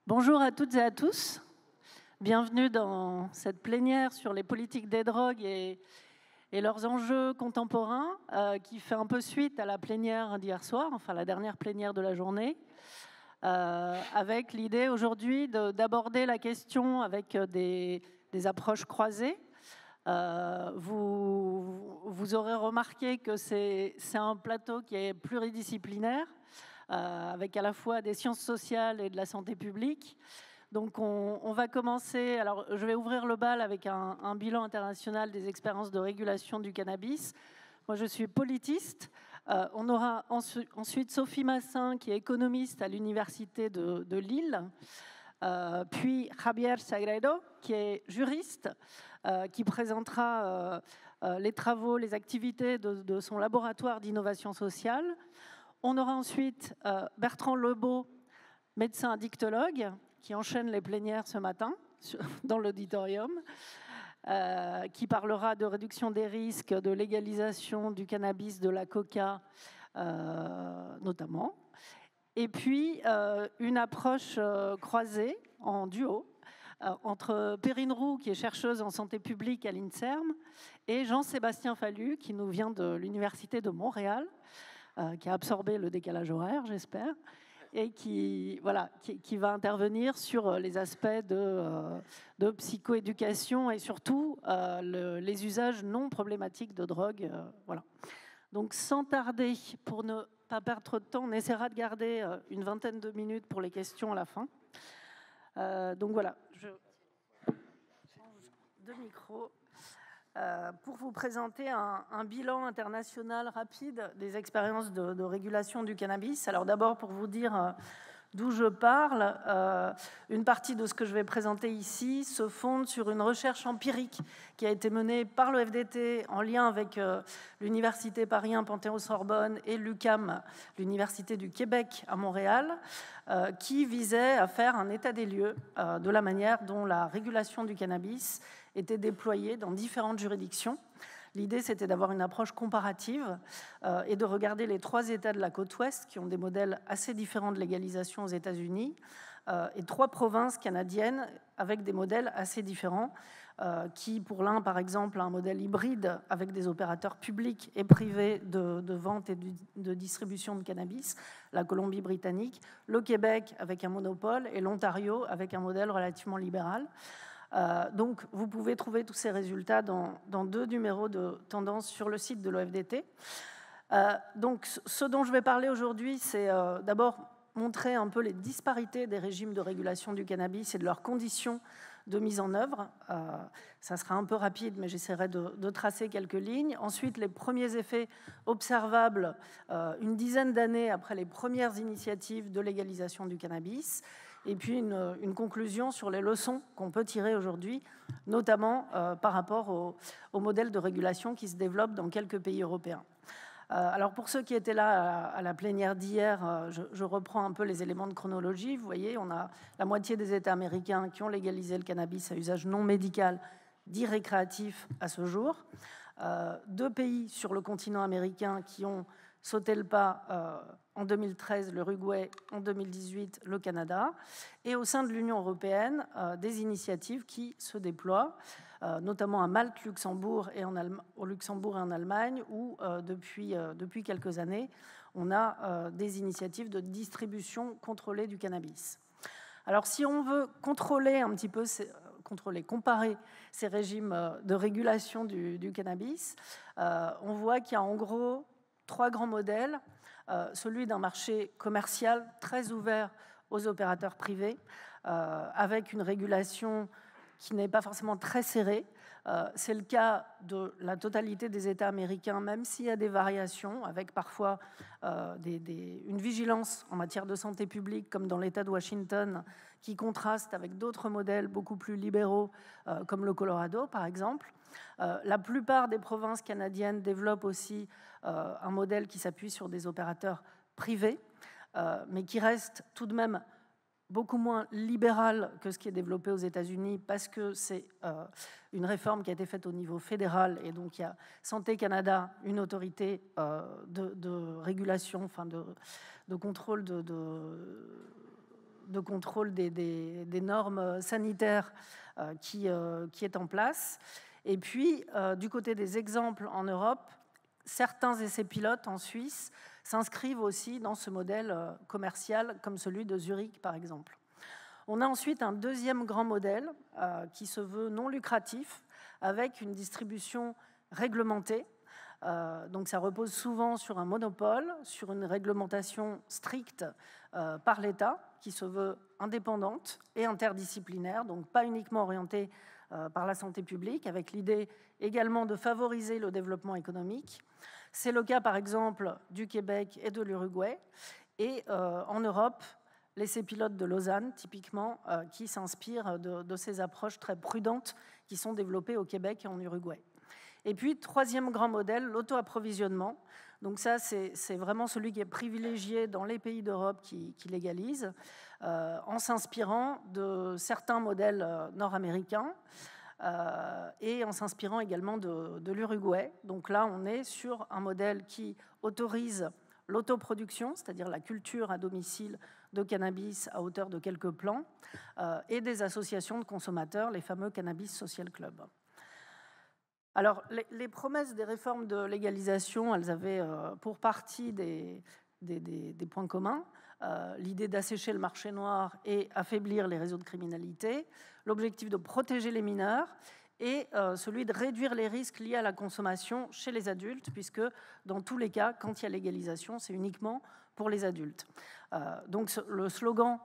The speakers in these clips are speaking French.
Bonjour à toutes et à tous. Bienvenue dans cette plénière sur les politiques des drogues et leurs enjeux contemporains qui fait un peu suite à la plénière d'hier soir, enfin la dernière plénière de la journée, avec l'idée aujourd'hui d'aborder la question avec des approches croisées. Vous aurez remarqué que c'est un plateau qui est pluridisciplinaire, avec à la fois des sciences sociales et de la santé publique. Donc on va commencer, alors je vais ouvrir le bal avec un bilan international des expériences de régulation du cannabis. Moi je suis politiste. On aura ensuite Sophie Massin qui est économiste à l'université de Lille. Puis Javier Sagredo qui est juriste, qui présentera les travaux, les activités de son laboratoire d'innovation sociale. On aura ensuite Bertrand Lebeau, médecin addictologue, qui enchaîne les plénières ce matin dans l'auditorium, qui parlera de réduction des risques, de légalisation du cannabis, de la coca notamment. Et puis une approche croisée en duo entre Perrine Roux, qui est chercheuse en santé publique à l'INSERM, et Jean-Sébastien Fallu, qui nous vient de l'Université de Montréal, qui a absorbé le décalage horaire, j'espère, et qui va intervenir sur les aspects de psychoéducation et surtout les usages non problématiques de drogue. Voilà. Donc sans tarder, pour ne pas perdre trop de temps, on essaiera de garder une vingtaine de minutes pour les questions à la fin. Donc voilà, je change de micro. Pour vous présenter un bilan international rapide des expériences de régulation du cannabis. Alors d'abord, pour vous dire d'où je parle, une partie de ce que je vais présenter ici se fonde sur une recherche empirique qui a été menée par le FDT en lien avec l'Université Paris 1 Panthéon-Sorbonne et l'UQAM, l'Université du Québec à Montréal, qui visait à faire un état des lieux de la manière dont la régulation du cannabis était déployée dans différentes juridictions. L'idée, c'était d'avoir une approche comparative et de regarder les 3 États de la côte ouest qui ont des modèles assez différents de légalisation aux États-Unis et 3 provinces canadiennes avec des modèles assez différents qui, pour l'un, par exemple, a un modèle hybride avec des opérateurs publics et privés de vente et de distribution de cannabis, la Colombie-Britannique, le Québec avec un monopole et l'Ontario avec un modèle relativement libéral. Donc, vous pouvez trouver tous ces résultats dans 2 numéros de tendance sur le site de l'OFDT. Donc, ce dont je vais parler aujourd'hui, c'est d'abord montrer un peu les disparités des régimes de régulation du cannabis et de leurs conditions de mise en œuvre. Ça sera un peu rapide, mais j'essaierai de tracer quelques lignes. Ensuite, les premiers effets observables une dizaine d'années après les premières initiatives de légalisation du cannabis. Et puis une conclusion sur les leçons qu'on peut tirer aujourd'hui, notamment par rapport au modèle de régulation qui se développe dans quelques pays européens. Alors pour ceux qui étaient là à la plénière d'hier, je reprends un peu les éléments de chronologie. Vous voyez, on a la moitié des États américains qui ont légalisé le cannabis à usage non médical, dit récréatif à ce jour. 2 pays sur le continent américain qui ont sauté le pas en 2013, l'Uruguay, en 2018, le Canada, et au sein de l'Union européenne, des initiatives qui se déploient, notamment à Malte, Luxembourg et au Luxembourg et en Allemagne, où depuis quelques années, on a des initiatives de distribution contrôlée du cannabis. Alors si on veut contrôler un petit peu, comparer ces régimes de régulation du cannabis, on voit qu'il y a en gros 3 grands modèles. Celui d'un marché commercial très ouvert aux opérateurs privés, avec une régulation qui n'est pas forcément très serrée. C'est le cas de la totalité des États américains, même s'il y a des variations, avec parfois une vigilance en matière de santé publique, comme dans l'État de Washington, qui contraste avec d'autres modèles beaucoup plus libéraux, comme le Colorado, par exemple. La plupart des provinces canadiennes développent aussi un modèle qui s'appuie sur des opérateurs privés, mais qui reste tout de même beaucoup moins libéral que ce qui est développé aux États-Unis, parce que c'est une réforme qui a été faite au niveau fédéral, et donc il y a Santé Canada, une autorité de régulation, enfin de contrôle de contrôle des normes sanitaires qui est en place. Et puis, du côté des exemples en Europe, certains essais pilotes en Suisse s'inscrivent aussi dans ce modèle commercial, comme celui de Zurich, par exemple. On a ensuite un deuxième grand modèle qui se veut non lucratif, avec une distribution réglementée. Donc ça repose souvent sur un monopole, sur une réglementation stricte par l'État, qui se veut indépendante et interdisciplinaire, donc pas uniquement orientée par la santé publique, avec l'idée également de favoriser le développement économique. C'est le cas, par exemple, du Québec et de l'Uruguay. Et en Europe, l'essai pilote de Lausanne, typiquement, qui s'inspire de ces approches très prudentes qui sont développées au Québec et en Uruguay. Et puis, troisième grand modèle, l'auto-approvisionnement. Donc ça, c'est vraiment celui qui est privilégié dans les pays d'Europe qui légalisent, en s'inspirant de certains modèles nord-américains et en s'inspirant également de l'Uruguay. Donc là, on est sur un modèle qui autorise l'autoproduction, c'est-à-dire la culture à domicile de cannabis à hauteur de quelques plants, et des associations de consommateurs, les fameux Cannabis Social Club. Alors, les promesses des réformes de légalisation, elles avaient pour partie des points communs. L'idée d'assécher le marché noir et affaiblir les réseaux de criminalité, l'objectif de protéger les mineurs et celui de réduire les risques liés à la consommation chez les adultes, puisque dans tous les cas, quand il y a légalisation, c'est uniquement pour les adultes. Donc le slogan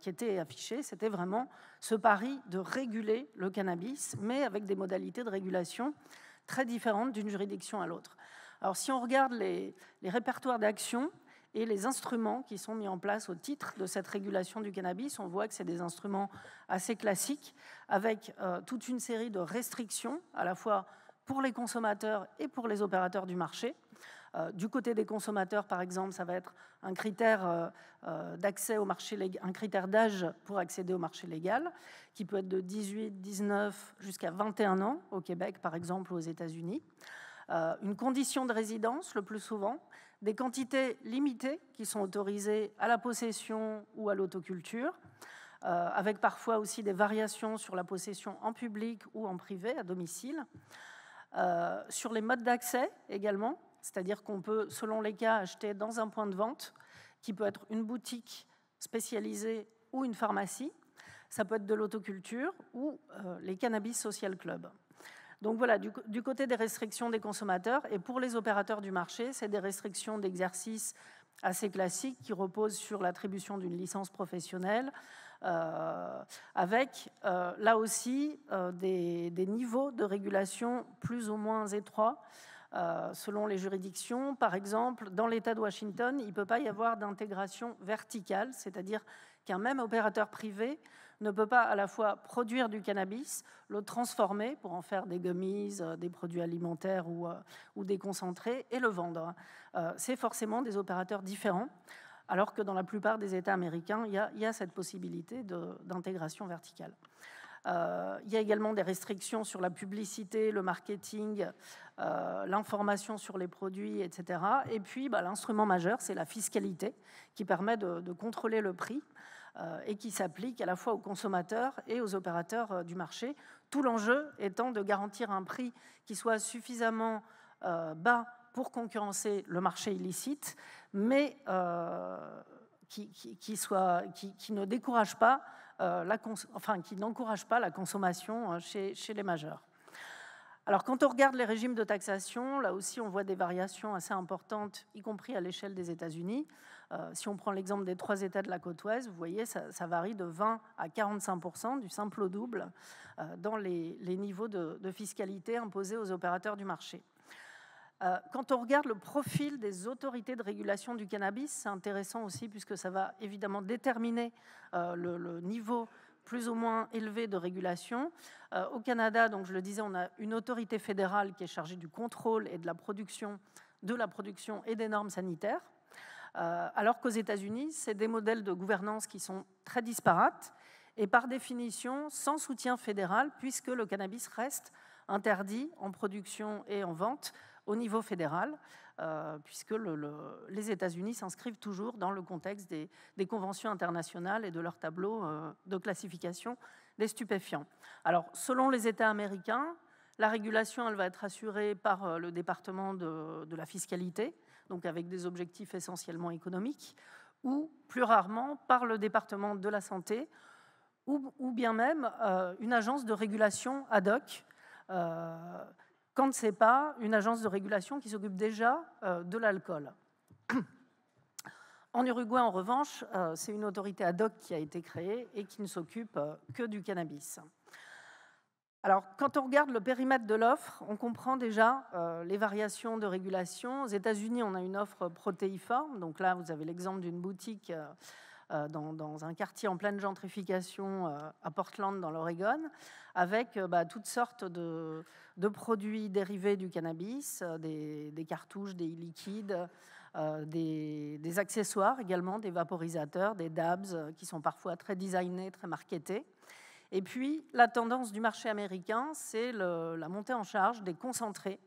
qui était affiché, c'était vraiment ce pari de réguler le cannabis, mais avec des modalités de régulation très différentes d'une juridiction à l'autre. Alors si on regarde les répertoires d'action et les instruments qui sont mis en place au titre de cette régulation du cannabis, on voit que c'est des instruments assez classiques, avec toute une série de restrictions, à la fois pour les consommateurs et pour les opérateurs du marché. Du côté des consommateurs, par exemple, ça va être un critère d'accès au marché légal, un critère d'âge pour accéder au marché légal, qui peut être de 18, 19 jusqu'à 21 ans au Québec, par exemple, ou aux États-Unis. Une condition de résidence, le plus souvent, des quantités limitées qui sont autorisées à la possession ou à l'autoculture, avec parfois aussi des variations sur la possession en public ou en privé, à domicile. Sur les modes d'accès également, c'est-à-dire qu'on peut, selon les cas, acheter dans un point de vente, qui peut être une boutique spécialisée ou une pharmacie. Ça peut être de l'autoculture ou les Cannabis Social Club. Donc voilà, du côté des restrictions des consommateurs, et pour les opérateurs du marché, c'est des restrictions d'exercice assez classiques qui reposent sur l'attribution d'une licence professionnelle, avec là aussi des niveaux de régulation plus ou moins étroits selon les juridictions. Par exemple, dans l'État de Washington, il ne peut pas y avoir d'intégration verticale, c'est-à-dire qu'un même opérateur privé ne peut pas à la fois produire du cannabis, le transformer pour en faire des gummies, des produits alimentaires ou des concentrés, et le vendre. C'est forcément des opérateurs différents, alors que dans la plupart des États américains, il y a cette possibilité d'intégration verticale. Il y a également des restrictions sur la publicité, le marketing, l'information sur les produits, etc. Et puis, l'instrument majeur, c'est la fiscalité, qui permet de contrôler le prix et qui s'applique à la fois aux consommateurs et aux opérateurs du marché. Tout l'enjeu étant de garantir un prix qui soit suffisamment bas pour concurrencer le marché illicite, mais qui ne décourage pas, qui n'encourage pas la consommation chez les majeurs. Alors, quand on regarde les régimes de taxation, là aussi, on voit des variations assez importantes, y compris à l'échelle des États-Unis. Si on prend l'exemple des 3 États de la côte ouest, vous voyez, ça varie de 20 à 45%, du simple au double, dans les niveaux de fiscalité imposés aux opérateurs du marché. Quand on regarde le profil des autorités de régulation du cannabis, c'est intéressant aussi puisque ça va évidemment déterminer le niveau plus ou moins élevé de régulation. Au Canada, donc je le disais, on a une autorité fédérale qui est chargée du contrôle et de la production et des normes sanitaires, alors qu'aux États-Unis, c'est des modèles de gouvernance qui sont très disparates et par définition sans soutien fédéral puisque le cannabis reste interdit en production et en vente au niveau fédéral. puisque les États-Unis s'inscrivent toujours dans le contexte des conventions internationales et de leur tableau de classification des stupéfiants. Alors, selon les États américains, la régulation, elle va être assurée par le département de la fiscalité, donc avec des objectifs essentiellement économiques, ou plus rarement par le département de la santé, ou bien même une agence de régulation ad hoc, quand ce n'est pas une agence de régulation qui s'occupe déjà de l'alcool. En Uruguay, en revanche, c'est une autorité ad hoc qui a été créée et qui ne s'occupe que du cannabis. Alors, quand on regarde le périmètre de l'offre, on comprend déjà les variations de régulation. Aux États-Unis, on a une offre protéiforme. Donc là, vous avez l'exemple d'une boutique dans un quartier en pleine gentrification à Portland, dans l'Oregon, avec toutes sortes de produits dérivés du cannabis, des cartouches, des liquides, des accessoires également, des vaporisateurs, des dabs qui sont parfois très designés, très marketés. Et puis, la tendance du marché américain, c'est la montée en charge des concentrés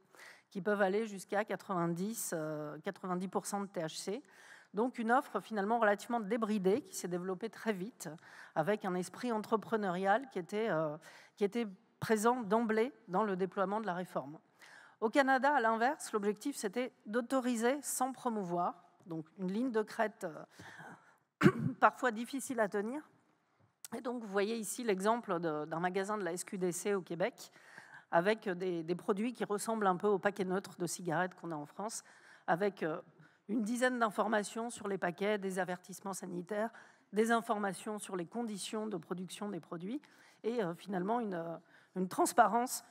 qui peuvent aller jusqu'à 90% de THC. Donc, une offre finalement relativement débridée qui s'est développée très vite avec un esprit entrepreneurial qui était présent d'emblée dans le déploiement de la réforme. Au Canada, à l'inverse, l'objectif, c'était d'autoriser sans promouvoir, donc une ligne de crête parfois difficile à tenir. Et donc, vous voyez ici l'exemple d'un magasin de la SQDC au Québec, avec des produits qui ressemblent un peu au paquet neutre de cigarettes qu'on a en France, avec une dizaine d'informations sur les paquets, des avertissements sanitaires, des informations sur les conditions de production des produits, et finalement une transparence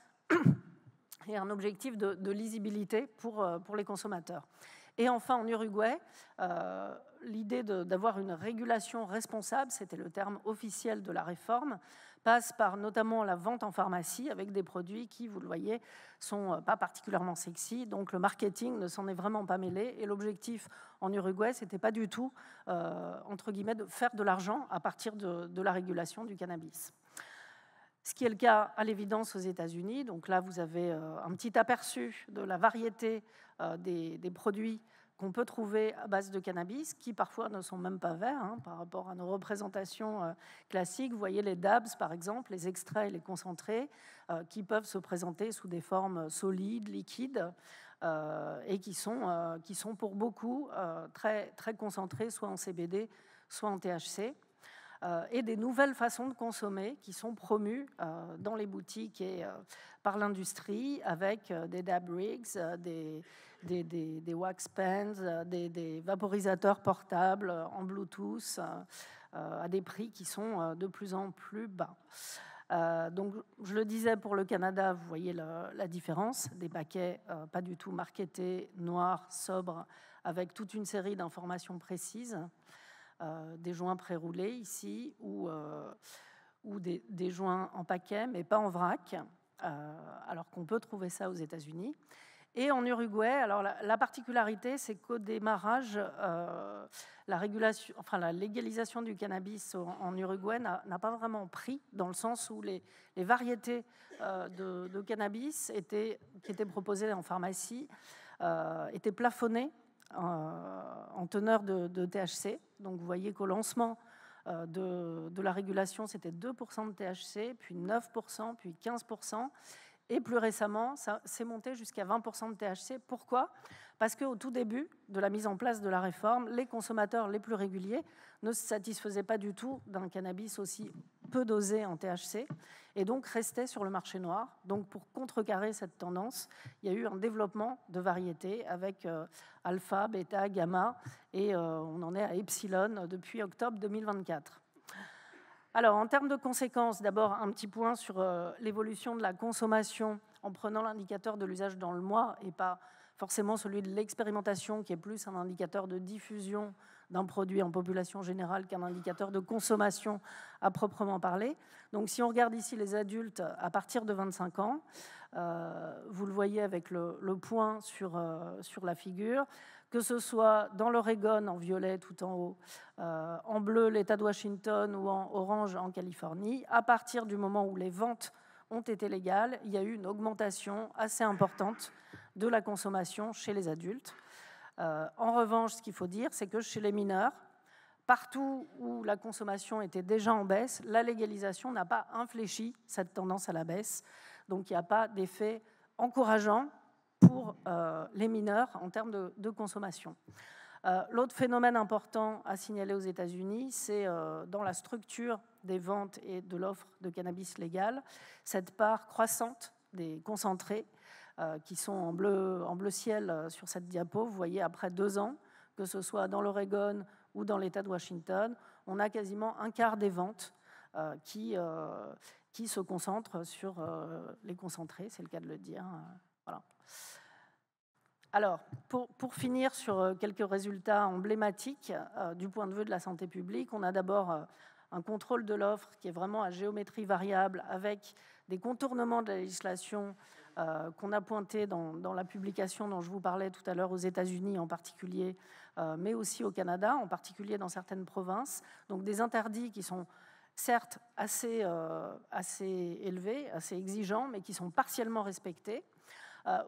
et un objectif de lisibilité pour les consommateurs. Et enfin, en Uruguay, l'idée d'avoir une régulation responsable, c'était le terme officiel de la réforme, passe par notamment la vente en pharmacie avec des produits qui, vous le voyez, sont pas particulièrement sexy. Donc le marketing ne s'en est vraiment pas mêlé. Et l'objectif en Uruguay, c'était pas du tout, entre guillemets, de faire de l'argent à partir de la régulation du cannabis. Ce qui est le cas à l'évidence aux États-Unis. Donc là, vous avez un petit aperçu de la variété des produits qu'on peut trouver à base de cannabis, qui parfois ne sont même pas verts par rapport à nos représentations classiques. Vous voyez les dabs, par exemple, les extraits et les concentrés, qui peuvent se présenter sous des formes solides, liquides, et qui sont pour beaucoup très, très concentrés, soit en CBD, soit en THC. Et des nouvelles façons de consommer qui sont promues dans les boutiques et par l'industrie, avec des dab rigs, des wax pens, des vaporisateurs portables en Bluetooth à des prix qui sont de plus en plus bas. Donc, je le disais, pour le Canada, vous voyez la différence, des paquets pas du tout marketés, noirs, sobres, avec toute une série d'informations précises. Des joints pré-roulés ici, ou des joints en paquet, mais pas en vrac, alors qu'on peut trouver ça aux États-Unis. Et en Uruguay, alors la particularité, c'est qu'au démarrage, la légalisation du cannabis en Uruguay n'a pas vraiment pris, dans le sens où les variétés de cannabis qui étaient proposées en pharmacie étaient plafonnées en teneur de THC. Donc vous voyez qu'au lancement de la régulation, c'était 2% de THC, puis 9%, puis 15%. Et plus récemment, ça s'est monté jusqu'à 20% de THC. Pourquoi ? Parce qu'au tout début de la mise en place de la réforme, les consommateurs les plus réguliers ne se satisfaisaient pas du tout d'un cannabis aussi peu dosé en THC et donc restaient sur le marché noir. Donc pour contrecarrer cette tendance, il y a eu un développement de variétés avec alpha, bêta, gamma et on en est à epsilon depuis octobre 2024. Alors, en termes de conséquences, d'abord un petit point sur l'évolution de la consommation en prenant l'indicateur de l'usage dans le mois et pas forcément celui de l'expérimentation qui est plus un indicateur de diffusion d'un produit en population générale qu'un indicateur de consommation à proprement parler. Donc si on regarde ici les adultes à partir de 25 ans, vous le voyez avec le point sur la figure, que ce soit dans l'Oregon en violet tout en haut, en bleu l'État de Washington ou en orange en Californie, à partir du moment où les ventes ont été légales, il y a eu une augmentation assez importante de la consommation chez les adultes. En revanche, ce qu'il faut dire, c'est que chez les mineurs, partout où la consommation était déjà en baisse, la légalisation n'a pas infléchi cette tendance à la baisse. Donc il n'y a pas d'effet encourageant pour les mineurs en termes de consommation. L'autre phénomène important à signaler aux États-Unis, c'est dans la structure des ventes et de l'offre de cannabis légal, cette part croissante des concentrés qui sont en bleu ciel sur cette diapo. Vous voyez, après 2 ans, que ce soit dans l'Oregon ou dans l'État de Washington, on a quasiment un quart des ventes qui se concentrent sur les concentrés, c'est le cas de le dire. Voilà. Alors, pour finir sur quelques résultats emblématiques du point de vue de la santé publique, on a d'abord un contrôle de l'offre qui est vraiment à géométrie variable avec des contournements de la législation qu'on a pointés dans la publication dont je vous parlais tout à l'heure aux États-Unis en particulier, mais aussi au Canada, en particulier dans certaines provinces. Donc des interdits qui sont certes assez élevés, assez exigeants, mais qui sont partiellement respectés.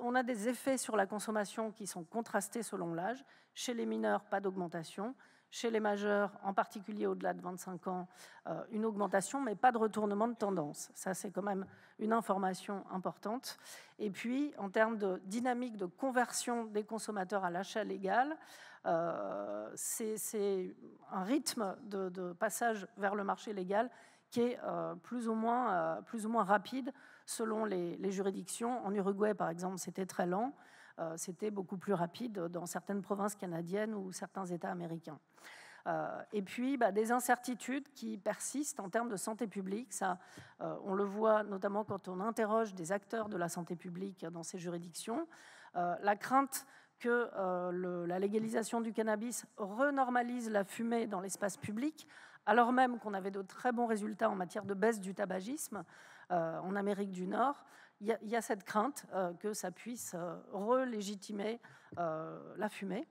On a des effets sur la consommation qui sont contrastés selon l'âge. Chez les mineurs, pas d'augmentation. Chez les majeurs, en particulier au-delà de 25 ans, une augmentation, mais pas de retournement de tendance. Ça, c'est quand même une information importante. Et puis, en termes de dynamique de conversion des consommateurs à l'achat légal, c'est un rythme de passage vers le marché légal qui est plus ou moins rapide selon les juridictions. En Uruguay, par exemple, c'était très lent. C'était beaucoup plus rapide dans certaines provinces canadiennes ou certains États américains. Et puis, des incertitudes qui persistent en termes de santé publique. Ça, on le voit notamment quand on interroge des acteurs de la santé publique dans ces juridictions. La crainte que la légalisation du cannabis renormalise la fumée dans l'espace public, alors même qu'on avait de très bons résultats en matière de baisse du tabagisme en Amérique du Nord. Il y a cette crainte que ça puisse relégitimer la fumée.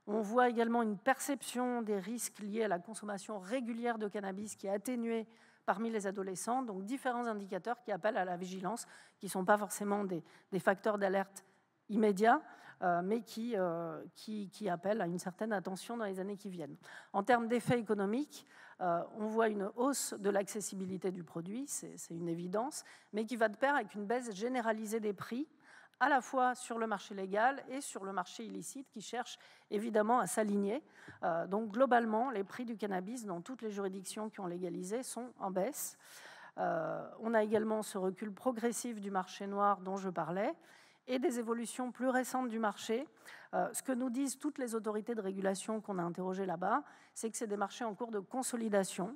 On voit également une perception des risques liés à la consommation régulière de cannabis qui est atténuée parmi les adolescents, donc différents indicateurs qui appellent à la vigilance, qui ne sont pas forcément des facteurs d'alerte immédiats, mais qui appellent à une certaine attention dans les années qui viennent. En termes d'effets économiques, on voit une hausse de l'accessibilité du produit, c'est une évidence, mais qui va de pair avec une baisse généralisée des prix, à la fois sur le marché légal et sur le marché illicite, qui cherche évidemment à s'aligner. Donc globalement, les prix du cannabis dans toutes les juridictions qui ont légalisé sont en baisse. On a également ce recul progressif du marché noir dont je parlais, et des évolutions plus récentes du marché. Ce que nous disent toutes les autorités de régulation qu'on a interrogées là-bas, c'est que c'est des marchés en cours de consolidation,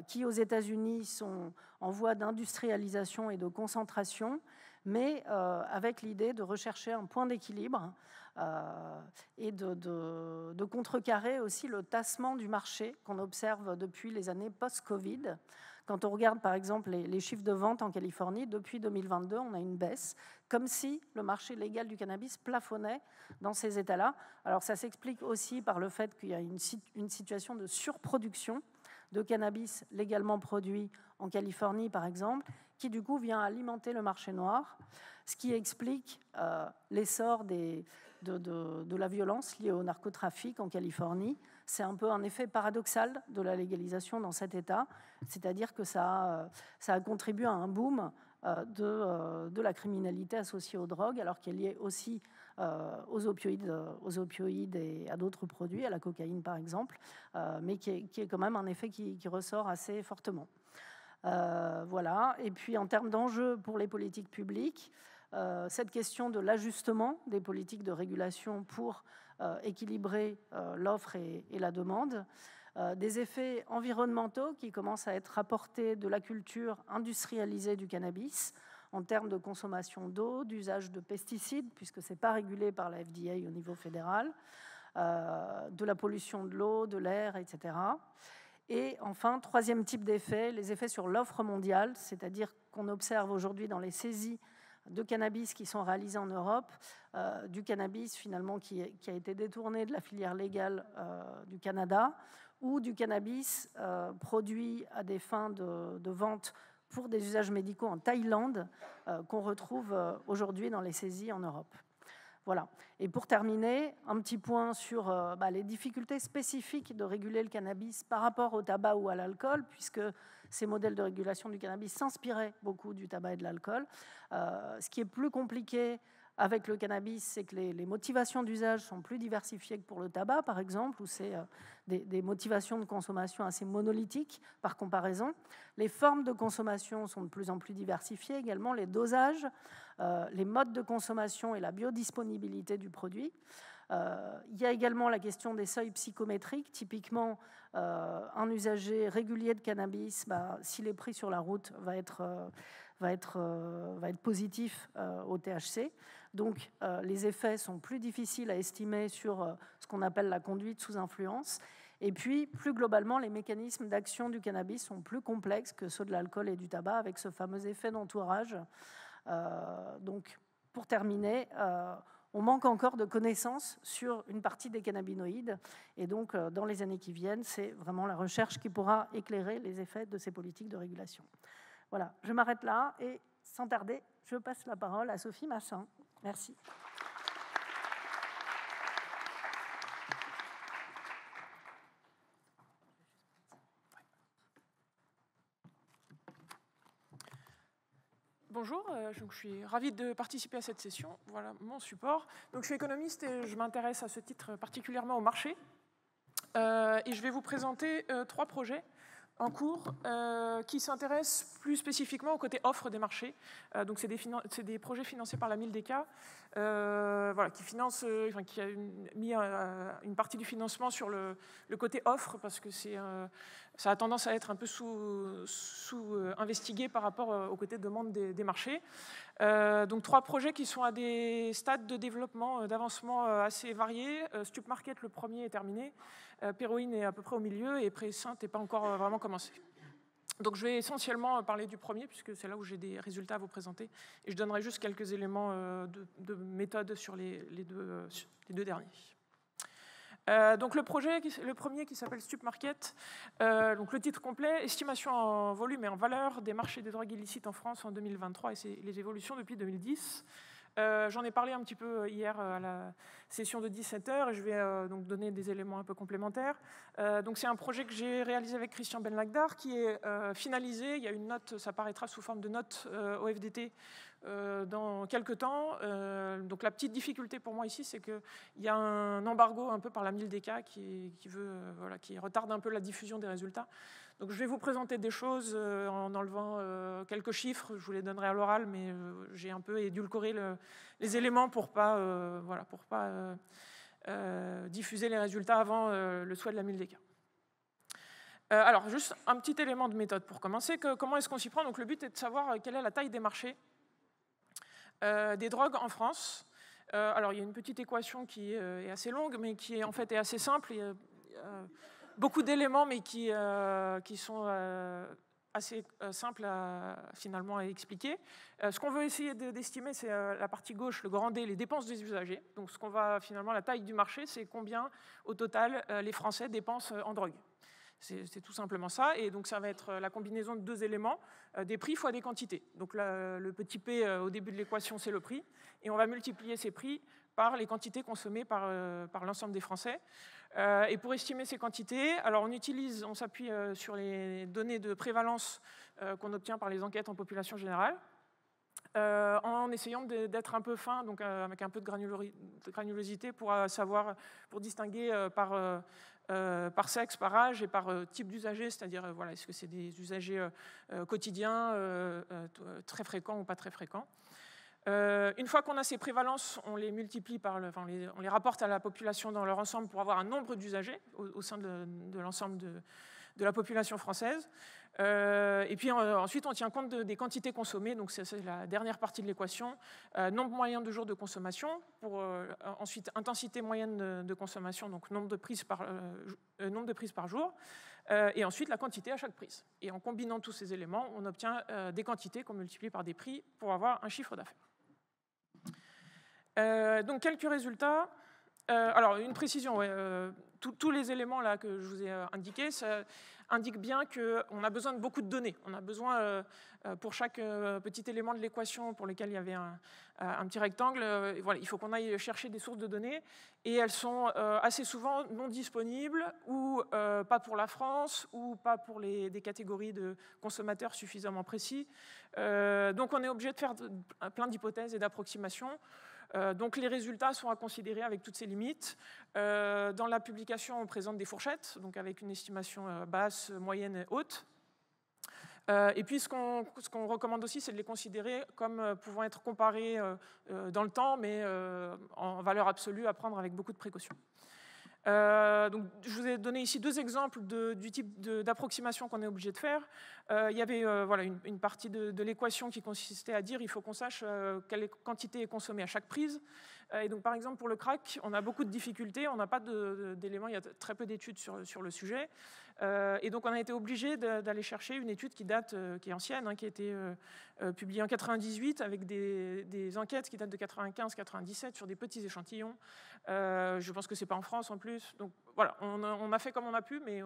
qui aux États-Unis sont en voie d'industrialisation et de concentration, mais avec l'idée de rechercher un point d'équilibre et de contrecarrer aussi le tassement du marché qu'on observe depuis les années post-Covid. Quand on regarde par exemple les chiffres de vente en Californie, depuis 2022, on a une baisse, comme si le marché légal du cannabis plafonnait dans ces États-là. Alors ça s'explique aussi par le fait qu'il y a une situation de surproduction de cannabis légalement produit en Californie, par exemple, qui du coup vient alimenter le marché noir, ce qui explique l'essor de la violence liée au narcotrafic en Californie. C'est un peu un effet paradoxal de la légalisation dans cet État, c'est-à-dire que ça a contribué à un boom de la criminalité associée aux drogues, alors qu'elle est liée aussi aux opioïdes et à d'autres produits, à la cocaïne par exemple, mais qui est quand même un effet qui ressort assez fortement. Voilà. Et puis en termes d'enjeux pour les politiques publiques, cette question de l'ajustement des politiques de régulation pour équilibrer l'offre et la demande, des effets environnementaux qui commencent à être rapportés de la culture industrialisée du cannabis en termes de consommation d'eau, d'usage de pesticides, puisque ce n'est pas régulé par la FDA au niveau fédéral, de la pollution de l'eau, de l'air, etc. Et enfin, troisième type d'effet, les effets sur l'offre mondiale, c'est-à-dire qu'on observe aujourd'hui dans les saisies de cannabis qui sont réalisées en Europe, du cannabis finalement qui a été détourné de la filière légale du Canada, ou du cannabis produit à des fins de vente pour des usages médicaux en Thaïlande, qu'on retrouve aujourd'hui dans les saisies en Europe. Voilà. Et pour terminer, un petit point sur les difficultés spécifiques de réguler le cannabis par rapport au tabac ou à l'alcool, puisque ces modèles de régulation du cannabis s'inspiraient beaucoup du tabac et de l'alcool. Ce qui est plus compliqué avec le cannabis, c'est que les motivations d'usage sont plus diversifiées que pour le tabac, par exemple, où c'est des motivations de consommation assez monolithiques par comparaison. Les formes de consommation sont de plus en plus diversifiées également, les dosages, les modes de consommation et la biodisponibilité du produit. Il y a également la question des seuils psychométriques. Typiquement, un usager régulier de cannabis, s'il est pris sur la route, va être positif au THC. Donc, les effets sont plus difficiles à estimer sur ce qu'on appelle la conduite sous influence. Et puis, plus globalement, les mécanismes d'action du cannabis sont plus complexes que ceux de l'alcool et du tabac, avec ce fameux effet d'entourage. Donc, pour terminer, on manque encore de connaissances sur une partie des cannabinoïdes. Et donc, dans les années qui viennent, c'est vraiment la recherche qui pourra éclairer les effets de ces politiques de régulation. Voilà, je m'arrête là et sans tarder, je passe la parole à Sophie Massin. Merci. Bonjour, je suis ravie de participer à cette session. Voilà mon support. Donc, je suis économiste et je m'intéresse à ce titre particulièrement au marché. Et je vais vous présenter 3 projets en cours qui s'intéressent plus spécifiquement au côté offre des marchés. Donc, c'est des projets financés par la Mildeka, qui a mis une partie du financement sur le côté offre parce que ça a tendance à être un peu sous-investigué par rapport au côté demande des marchés. Donc 3 projets qui sont à des stades de développement, d'avancement assez variés. Stup Market, le premier, est terminé. Péroïne est à peu près au milieu et Précinte n'est pas encore vraiment commencé. Donc je vais essentiellement parler du premier puisque c'est là où j'ai des résultats à vous présenter. Et je donnerai juste quelques éléments de méthode sur les deux derniers. Donc le premier qui s'appelle Stup Market, donc le titre complet, estimation en volume et en valeur des marchés des drogues illicites en France en 2023 et les évolutions depuis 2010. J'en ai parlé un petit peu hier à la session de 17h et je vais donc donner des éléments un peu complémentaires. Donc c'est un projet que j'ai réalisé avec Christian Belnagdar qui est finalisé. Il y a une note, ça paraîtra sous forme de note au FDT dans quelques temps. Donc la petite difficulté pour moi ici, c'est qu'il y a un embargo un peu par la Mildeka qui retarde un peu la diffusion des résultats. Donc je vais vous présenter des choses en enlevant quelques chiffres, je vous les donnerai à l'oral, mais j'ai un peu édulcoré les éléments pour pas diffuser les résultats avant le souhait de la Mildeka. Alors juste un petit élément de méthode pour commencer. Comment est-ce qu'on s'y prend? Donc le but est de savoir quelle est la taille des marchés des drogues en France. Alors il y a une petite équation qui est assez longue, mais qui en fait est assez simple. Il y a beaucoup d'éléments, mais qui sont assez simples finalement à expliquer. Ce qu'on veut essayer d'estimer, c'est la partie gauche, le grand D, les dépenses des usagers. Donc finalement, la taille du marché, c'est combien au total les Français dépensent en drogue. C'est tout simplement ça. Et donc, ça va être la combinaison de 2 éléments, des prix fois des quantités. Donc, le petit p au début de l'équation, c'est le prix. Et on va multiplier ces prix par les quantités consommées par l'ensemble des Français. Et pour estimer ces quantités, alors on s'appuie sur les données de prévalence qu'on obtient par les enquêtes en population générale. En essayant d'être un peu fin, donc avec un peu de granulosité pour distinguer par sexe, par âge et par type d'usager, c'est-à-dire est-ce que c'est des usagers quotidiens, très fréquents ou pas très fréquents. Une fois qu'on a ces prévalences, on les multiplie on les rapporte à la population dans leur ensemble pour avoir un nombre d'usagers au sein de l'ensemble de la population française. Et puis ensuite, on tient compte des quantités consommées, donc c'est la dernière partie de l'équation. Nombre moyen de jours de consommation, pour ensuite intensité moyenne de consommation, donc nombre de prises par jour, et ensuite la quantité à chaque prise. Et en combinant tous ces éléments, on obtient des quantités qu'on multiplie par des prix pour avoir un chiffre d'affaires. Donc quelques résultats. Alors, une précision, ouais, tous les éléments là que je vous ai indiqués, ça indique bien qu'on a besoin de beaucoup de données. On a besoin, pour chaque petit élément de l'équation pour lequel il y avait un petit rectangle, voilà, il faut qu'on aille chercher des sources de données, et elles sont assez souvent non disponibles, ou pas pour la France, ou pas pour des catégories de consommateurs suffisamment précis. Donc on est obligé de faire plein d'hypothèses et d'approximations. Donc les résultats sont à considérer avec toutes ces limites. Dans la publication, on présente des fourchettes, donc avec une estimation basse, moyenne et haute. Et puis ce qu'on recommande aussi, c'est de les considérer comme pouvant être comparés dans le temps, mais en valeur absolue, à prendre avec beaucoup de précautions. Donc, je vous ai donné ici 2 exemples du type d'approximation qu'on est obligé de faire. Il y avait voilà, une partie de l'équation qui consistait à dire il faut qu'on sache quelle quantité est consommée à chaque prise. Et donc, par exemple, pour le crack, on a beaucoup de difficultés, on n'a pas d'éléments, il y a très peu d'études sur le sujet. Et donc, on a été obligé d'aller chercher une étude qui date, qui est ancienne, qui a été publiée en 98, avec des enquêtes qui datent de 95-97 sur des petits échantillons. Je pense que c'est pas en France en plus. Donc voilà, on a fait comme on a pu, mais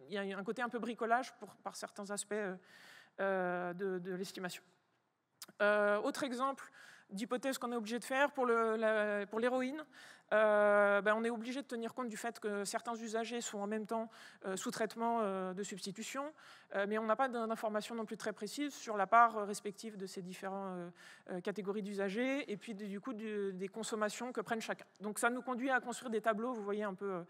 il y a un côté un peu bricolage par certains aspects de l'estimation. Autre exemple d'hypothèse qu'on est obligé de faire pour l'héroïne. On est obligé de tenir compte du fait que certains usagers sont en même temps sous traitement de substitution, mais on n'a pas d'informations non plus très précises sur la part respective de ces différentes catégories d'usagers, et puis du coup des consommations que prennent chacun. Donc ça nous conduit à construire des tableaux, vous voyez, un peu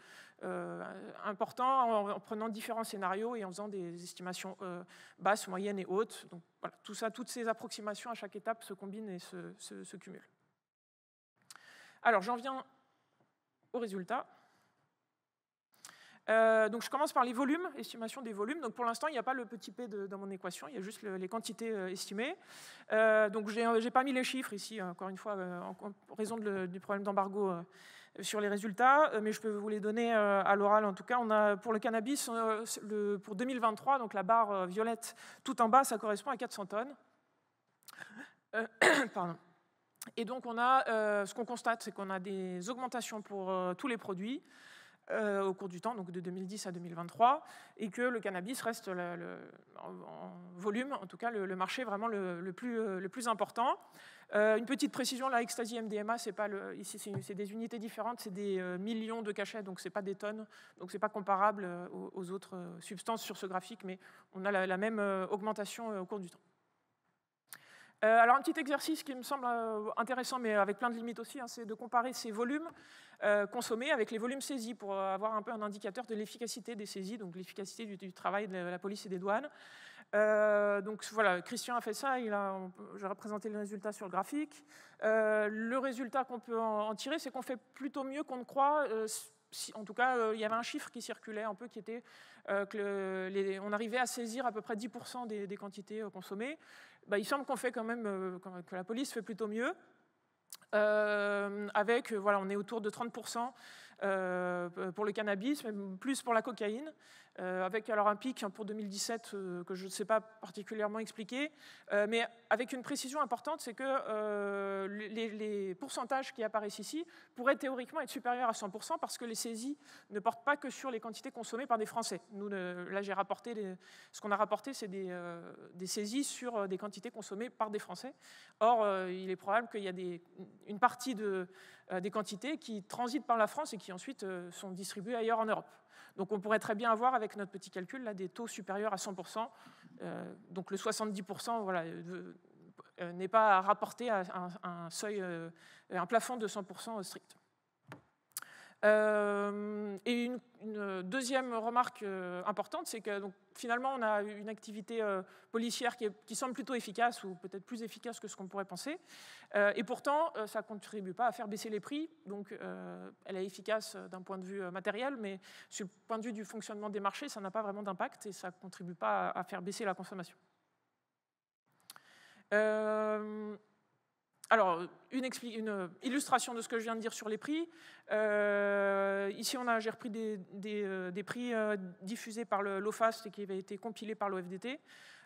importants, en prenant différents scénarios et en faisant des estimations basses, moyennes et hautes. Donc voilà, tout ça, toutes ces approximations à chaque étape se combinent et se cumulent. Alors j'en viens aux résultats. Donc je commence par les volumes, estimation des volumes. Donc pour l'instant, il n'y a pas le petit p dans mon équation, il y a juste les quantités estimées. Donc j'ai pas mis les chiffres ici, encore une fois, en raison du problème d'embargo sur les résultats, mais je peux vous les donner à l'oral. En tout cas, on a pour le cannabis, pour 2023, donc la barre violette tout en bas, ça correspond à 400 tonnes. Pardon. Et donc, ce qu'on constate, c'est qu'on a des augmentations pour tous les produits au cours du temps, donc de 2010 à 2023, et que le cannabis reste en volume, en tout cas le marché vraiment le plus important. Une petite précision, la ecstasy MDMA, ici c'est des unités différentes, c'est des millions de cachets, donc c'est pas des tonnes, donc c'est pas comparable aux autres substances sur ce graphique, mais on a la même augmentation au cours du temps. Alors un petit exercice qui me semble intéressant, mais avec plein de limites aussi, c'est de comparer ces volumes consommés avec les volumes saisis pour avoir un peu un indicateur de l'efficacité des saisies, donc l'efficacité du travail de la police et des douanes. Donc voilà, Christian a fait ça, j'ai représenté le résultat sur le graphique. Le résultat qu'on peut en tirer, c'est qu'on fait plutôt mieux qu'on ne croit. En tout cas, il y avait un chiffre qui circulait un peu qui était qu'on arrivait à saisir à peu près 10% des quantités consommées. Il semble qu'on fait quand même, que la police fait plutôt mieux. Voilà, on est autour de 30% pour le cannabis, mais plus pour la cocaïne, avec alors un pic pour 2017 que je ne sais pas particulièrement expliquer, mais avec une précision importante, c'est que les pourcentages qui apparaissent ici pourraient théoriquement être supérieurs à 100% parce que les saisies ne portent pas que sur les quantités consommées par des Français. Nous, là, j'ai rapporté ce qu'on a rapporté, c'est des saisies sur des quantités consommées par des Français. Or, il est probable qu'il y a une partie des quantités qui transitent par la France et qui ensuite sont distribuées ailleurs en Europe. Donc on pourrait très bien avoir, avec notre petit calcul, là, des taux supérieurs à 100%. Donc le 70%, voilà, n'est pas rapporté à un seuil, un plafond de 100% strict. Et une deuxième remarque importante, c'est que donc, finalement, on a une activité policière qui semble plutôt efficace, ou peut-être plus efficace que ce qu'on pourrait penser. Et pourtant, ça ne contribue pas à faire baisser les prix. Donc, elle est efficace d'un point de vue matériel, mais sur le point de vue du fonctionnement des marchés, ça n'a pas vraiment d'impact et ça ne contribue pas à faire baisser la consommation. Alors, une illustration de ce que je viens de dire sur les prix. Ici, j'ai repris des prix diffusés par l'OFAST et qui avaient été compilés par l'OFDT.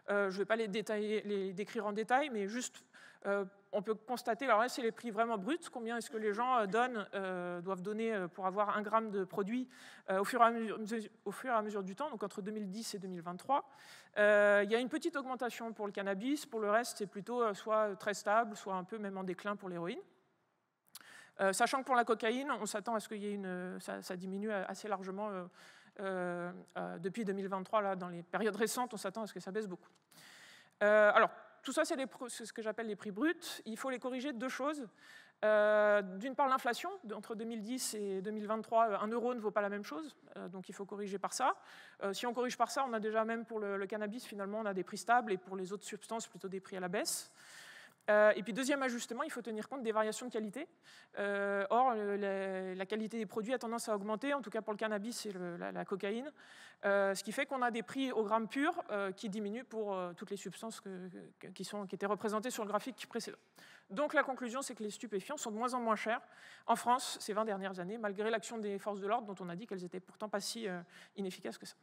Je ne vais pas les décrire en détail, mais juste On peut constater, alors là c'est les prix vraiment bruts, combien est-ce que les gens doivent donner pour avoir 1 gramme de produit au fur et à mesure du temps, donc entre 2010 et 2023. Il y a une petite augmentation pour le cannabis, pour le reste c'est plutôt soit très stable, soit un peu même en déclin pour l'héroïne. Sachant que pour la cocaïne, on s'attend à ce qu'il y ait ça diminue assez largement depuis 2023, là, dans les périodes récentes, on s'attend à ce que ça baisse beaucoup. Alors, tout ça, c'est ce que j'appelle les prix bruts. Il faut les corriger de 2 choses. D'une part, l'inflation. Entre 2010 et 2023, 1 euro ne vaut pas la même chose, donc il faut corriger par ça. Si on corrige par ça, on a déjà, même pour le cannabis, finalement, on a des prix stables, et pour les autres substances, plutôt des prix à la baisse. Et puis deuxième ajustement, il faut tenir compte des variations de qualité. Or, la qualité des produits a tendance à augmenter, en tout cas pour le cannabis et la cocaïne, ce qui fait qu'on a des prix au gramme pur qui diminuent pour toutes les substances qui étaient représentées sur le graphique précédent. Donc la conclusion, c'est que les stupéfiants sont de moins en moins chers en France ces 20 dernières années, malgré l'action des forces de l'ordre, dont on a dit qu'elles n'étaient pourtant pas si inefficaces que ça.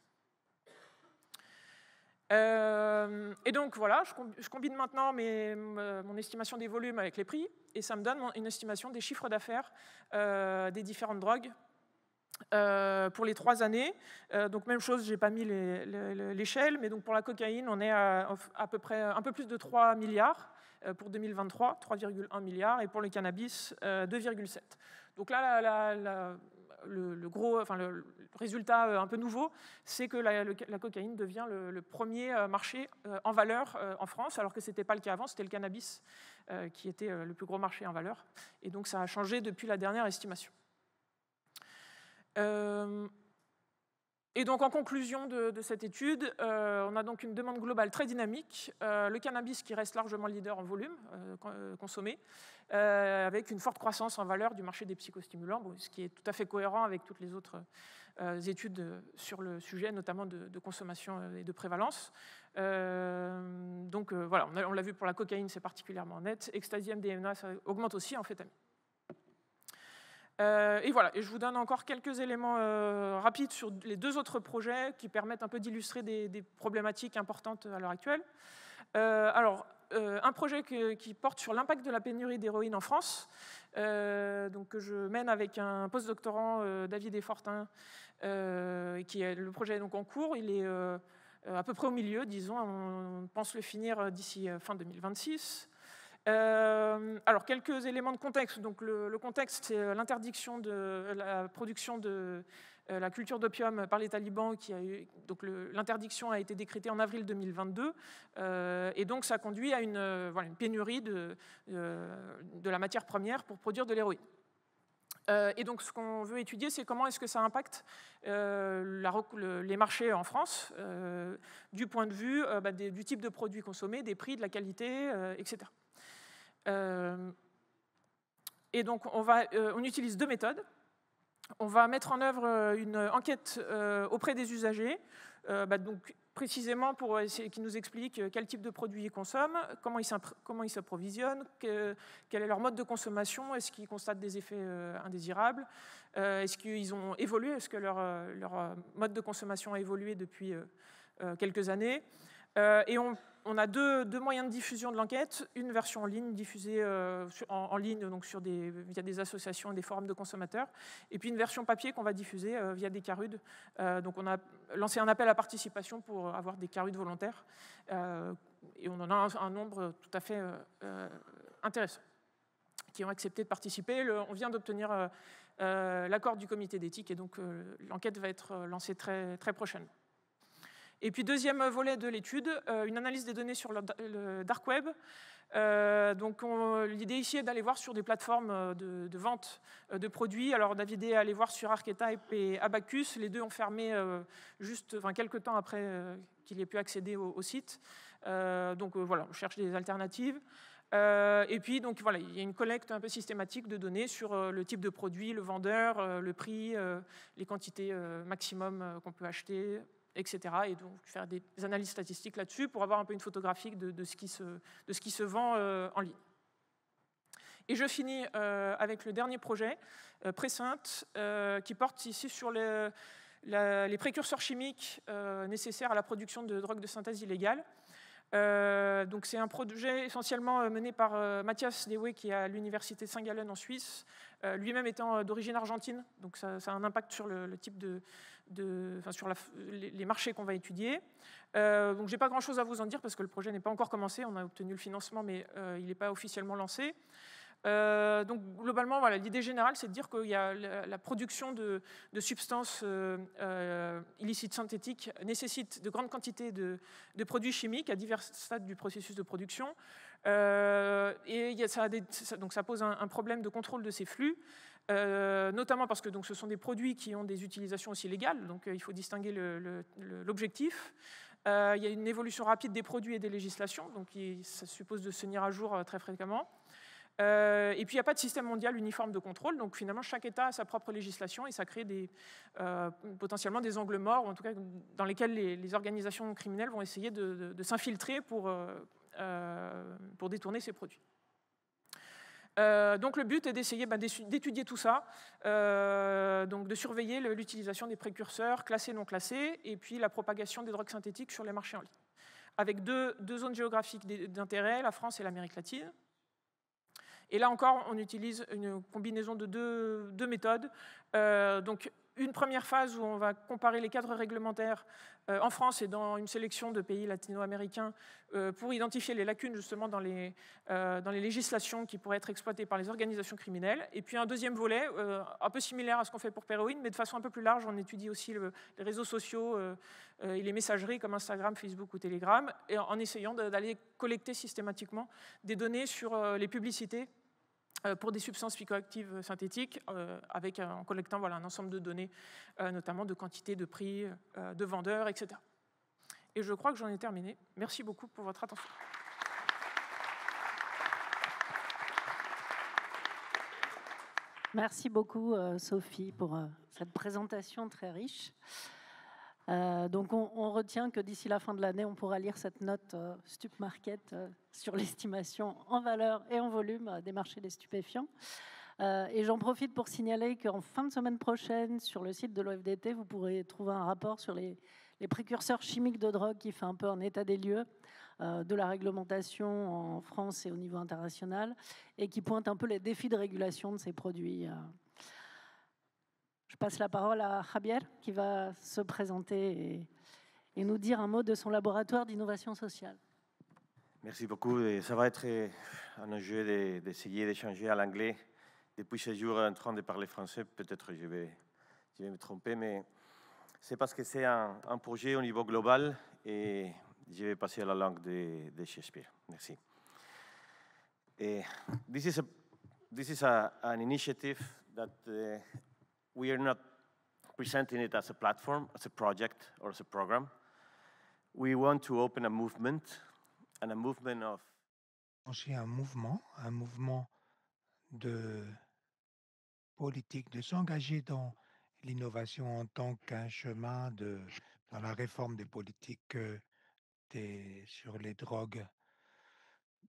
Et donc voilà, je combine maintenant mon estimation des volumes avec les prix, et ça me donne une estimation des chiffres d'affaires des différentes drogues pour les 3 années. Donc même chose, j'ai pas mis l'échelle, mais donc pour la cocaïne, on est à peu près un peu plus de 3 milliards pour 2023, 3,1 milliards, et pour le cannabis, 2,7. Donc là, le résultat un peu nouveau, c'est que la cocaïne devient le premier marché en valeur en France, alors que ce n'était pas le cas avant, c'était le cannabis qui était le plus gros marché en valeur. Et donc ça a changé depuis la dernière estimation. Et donc en conclusion de cette étude, on a donc une demande globale très dynamique, le cannabis qui reste largement leader en volume consommé, avec une forte croissance en valeur du marché des psychostimulants, ce qui est tout à fait cohérent avec toutes les autres études sur le sujet, notamment de consommation et de prévalence. Donc voilà, on l'a vu pour la cocaïne, c'est particulièrement net. Ecstasy, MDMA, ça augmente aussi en amphétamine. Et voilà, et je vous donne encore quelques éléments rapides sur les 2 autres projets qui permettent un peu d'illustrer des problématiques importantes à l'heure actuelle. Un projet qui porte sur l'impact de la pénurie d'héroïne en France, donc que je mène avec un postdoctorant, David Desfortins, le projet est donc en cours, il est à peu près au milieu, disons, on pense le finir d'ici fin 2026. Alors, quelques éléments de contexte. Donc, le contexte, c'est l'interdiction de la production de la culture d'opium par les talibans. Donc, l'interdiction a été décrétée en avril 2022. Et donc, ça conduit à une pénurie de la matière première pour produire de l'héroïne. Et donc, ce qu'on veut étudier, c'est comment est-ce que ça impacte les marchés en France, du point de vue du type de produits consommés, des prix, de la qualité, etc. Et donc, on utilise 2 méthodes. On va mettre en œuvre une enquête auprès des usagers, donc précisément pour essayer qu'ils nous expliquent quel type de produits ils consomment, comment ils s'approvisionnent, quel est leur mode de consommation, est-ce qu'ils constatent des effets indésirables, est-ce qu'ils ont évolué, est-ce que leur mode de consommation a évolué depuis quelques années. Et on a deux moyens de diffusion de l'enquête, une version en ligne diffusée en ligne donc via des associations et des forums de consommateurs, et puis une version papier qu'on va diffuser via des CARUD. Donc on a lancé un appel à participation pour avoir des CARUD volontaires, et on en a un nombre tout à fait intéressant qui ont accepté de participer. On vient d'obtenir l'accord du comité d'éthique, et donc l'enquête va être lancée très, très prochainement. Et puis deuxième volet de l'étude, une analyse des données sur le dark web. Donc l'idée ici est d'aller voir sur des plateformes de vente de produits. Alors David est allé voir sur Archetype et Abacus. Les deux ont fermé quelques temps après qu'il ait pu accéder au site. Donc voilà, on cherche des alternatives. Et puis donc voilà, il y a une collecte un peu systématique de données sur le type de produit, le vendeur, le prix, les quantités maximum qu'on peut acheter, etc. Et donc faire des analyses statistiques là-dessus pour avoir un peu une photographie de ce qui se vend en ligne. Et je finis avec le dernier projet, Précinte, qui porte ici sur les précurseurs chimiques nécessaires à la production de drogues de synthèse illégales. Donc c'est un projet essentiellement mené par Mathias Lewe, qui est à l'université de Saint-Gallen en Suisse, lui-même étant d'origine argentine, donc ça a un impact sur le type enfin, sur les marchés qu'on va étudier. Donc j'ai pas grand-chose à vous en dire parce que le projet n'est pas encore commencé, on a obtenu le financement mais il n'est pas officiellement lancé. Donc globalement, voilà, l'idée générale, c'est de dire qu'il y a la production de substances illicites synthétiques nécessite de grandes quantités de produits chimiques à divers stades du processus de production. Et donc ça pose un problème de contrôle de ces flux, notamment parce que donc, ce sont des produits qui ont des utilisations aussi légales, donc il faut distinguer l'objectif. Il y a une évolution rapide des produits et des législations, donc ça suppose de se tenir à jour très fréquemment. Et puis, il n'y a pas de système mondial uniforme de contrôle. Donc, finalement, chaque État a sa propre législation et ça crée potentiellement des angles morts, ou en tout cas dans lesquels les organisations criminelles vont essayer de s'infiltrer pour détourner ces produits. Donc, le but est d'essayer d'étudier tout ça, donc de surveiller l'utilisation des précurseurs classés, non classés, et puis la propagation des drogues synthétiques sur les marchés en ligne. Avec deux zones géographiques d'intérêt, la France et l'Amérique latine. Et là encore, on utilise une combinaison de deux méthodes. Donc, une première phase où on va comparer les cadres réglementaires en France et dans une sélection de pays latino-américains pour identifier les lacunes justement dans les législations qui pourraient être exploitées par les organisations criminelles. Et puis un deuxième volet, un peu similaire à ce qu'on fait pour Péroïne, mais de façon un peu plus large, on étudie aussi les réseaux sociaux et les messageries comme Instagram, Facebook ou Telegram, et en essayant d'aller collecter systématiquement des données sur les publicités pour des substances psychoactives synthétiques, en collectant un ensemble de données, notamment de quantité, de prix, de vendeurs, etc. Et je crois que j'en ai terminé. Merci beaucoup pour votre attention. Merci beaucoup, Sophie, pour cette présentation très riche. Donc, on retient que d'ici la fin de l'année, on pourra lire cette note StupMarket sur l'estimation en valeur et en volume des marchés des stupéfiants. Et j'en profite pour signaler qu'en fin de semaine prochaine, sur le site de l'OFDT, vous pourrez trouver un rapport sur les précurseurs chimiques de drogue qui fait un peu un état des lieux de la réglementation en France et au niveau international et qui pointe un peu les défis de régulation de ces produits. Je passe la parole à Javier qui va se présenter et nous dire un mot de son laboratoire d'innovation sociale. Merci beaucoup. Et ça va être un enjeu d'essayer d'échanger à l'anglais. Depuis ce jour, en train de parler français, peut-être je vais me tromper, mais c'est parce que c'est un projet au niveau global et je vais passer à la langue de Shakespeare. Merci. Et this is an initiative that we are not presenting it as a platform, as a project, or as a program. We want to open a movement, and a movement of... C'est un mouvement de politique, de s'engager dans l'innovation en tant qu'un chemin dans la réforme des politiques sur les drogues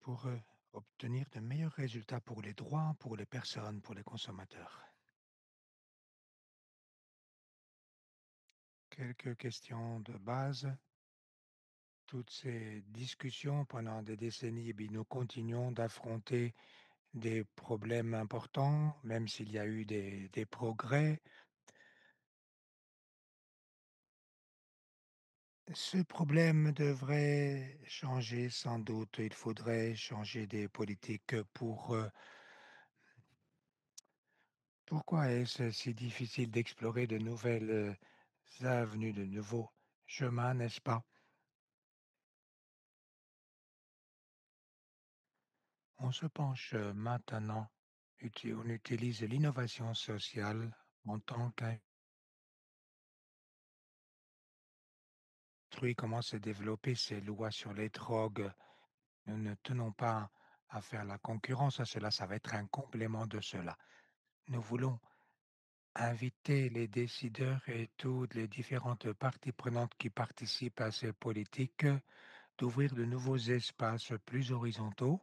pour obtenir de meilleurs résultats pour les droits, pour les personnes, pour les consommateurs. Quelques questions de base. Toutes ces discussions pendant des décennies, nous continuons d'affronter des problèmes importants, même s'il y a eu des progrès. Ce problème devrait changer sans doute. Il faudrait changer des politiques pour... Pourquoi est-ce si difficile d'explorer de nouvelles avenues, de nouveaux chemins, n'est-ce pas? On se penche maintenant, on utilise l'innovation sociale en tant qu'un commence à développer ses lois sur les drogues. Nous ne tenons pas à faire la concurrence à cela, ça va être un complément de cela. Nous voulons inviter les décideurs et toutes les différentes parties prenantes qui participent à ces politiques d'ouvrir de nouveaux espaces plus horizontaux,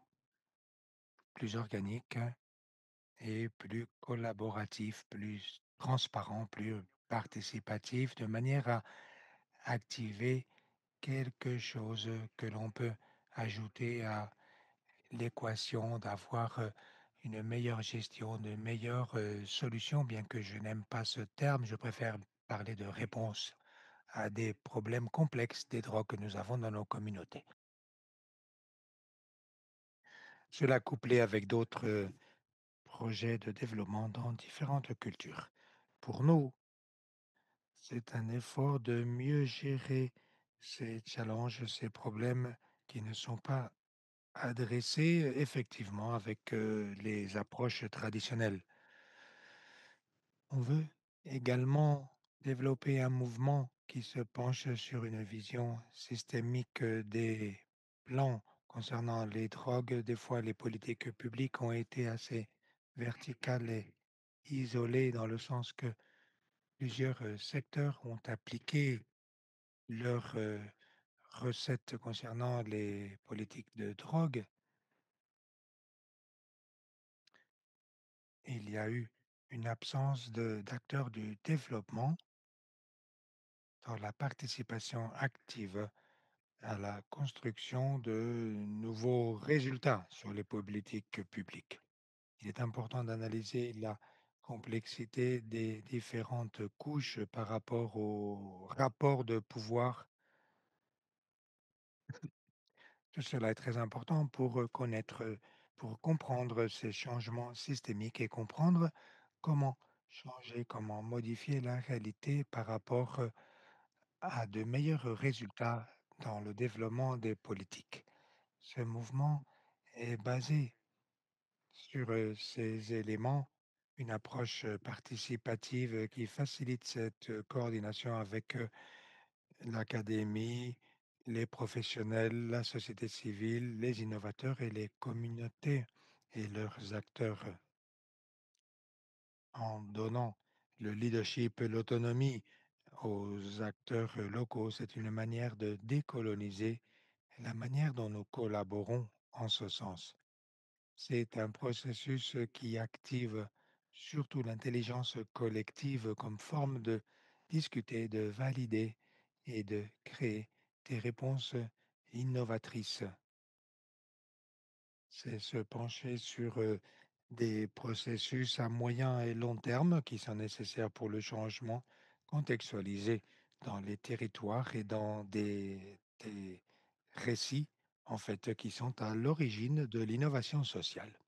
plus organiques et plus collaboratifs, plus transparents, plus participatifs, de manière à activer quelque chose que l'on peut ajouter à l'équation d'avoir une meilleure gestion, de meilleures solutions, bien que je n'aime pas ce terme, je préfère parler de réponse à des problèmes complexes des drogues que nous avons dans nos communautés. Cela couplé avec d'autres projets de développement dans différentes cultures. Pour nous, c'est un effort de mieux gérer ces challenges, ces problèmes qui ne sont pas adressés effectivement avec les approches traditionnelles. On veut également développer un mouvement qui se penche sur une vision systémique des plans concernant les drogues. Des fois, les politiques publiques ont été assez verticales et isolées dans le sens que plusieurs secteurs ont appliqué leurs recettes concernant les politiques de drogue. Il y a eu une absence d'acteurs du développement dans la participation active à la construction de nouveaux résultats sur les politiques publiques. Il est important d'analyser la complexité des différentes couches par rapport au rapport de pouvoir. Tout cela est très important pour connaître, pour comprendre ces changements systémiques et comprendre comment changer, comment modifier la réalité par rapport à de meilleurs résultats dans le développement des politiques. Ce mouvement est basé sur ces éléments, une approche participative qui facilite cette coordination avec l'académie, les professionnels, la société civile, les innovateurs et les communautés et leurs acteurs en donnant le leadership et l'autonomie aux acteurs locaux. C'est une manière de décoloniser la manière dont nous collaborons en ce sens. C'est un processus qui active surtout l'intelligence collective comme forme de discuter, de valider et de créer des réponses innovatrices. C'est se pencher sur des processus à moyen et long terme qui sont nécessaires pour le changement, contextualisés dans les territoires et dans des récits en fait qui sont à l'origine de l'innovation sociale.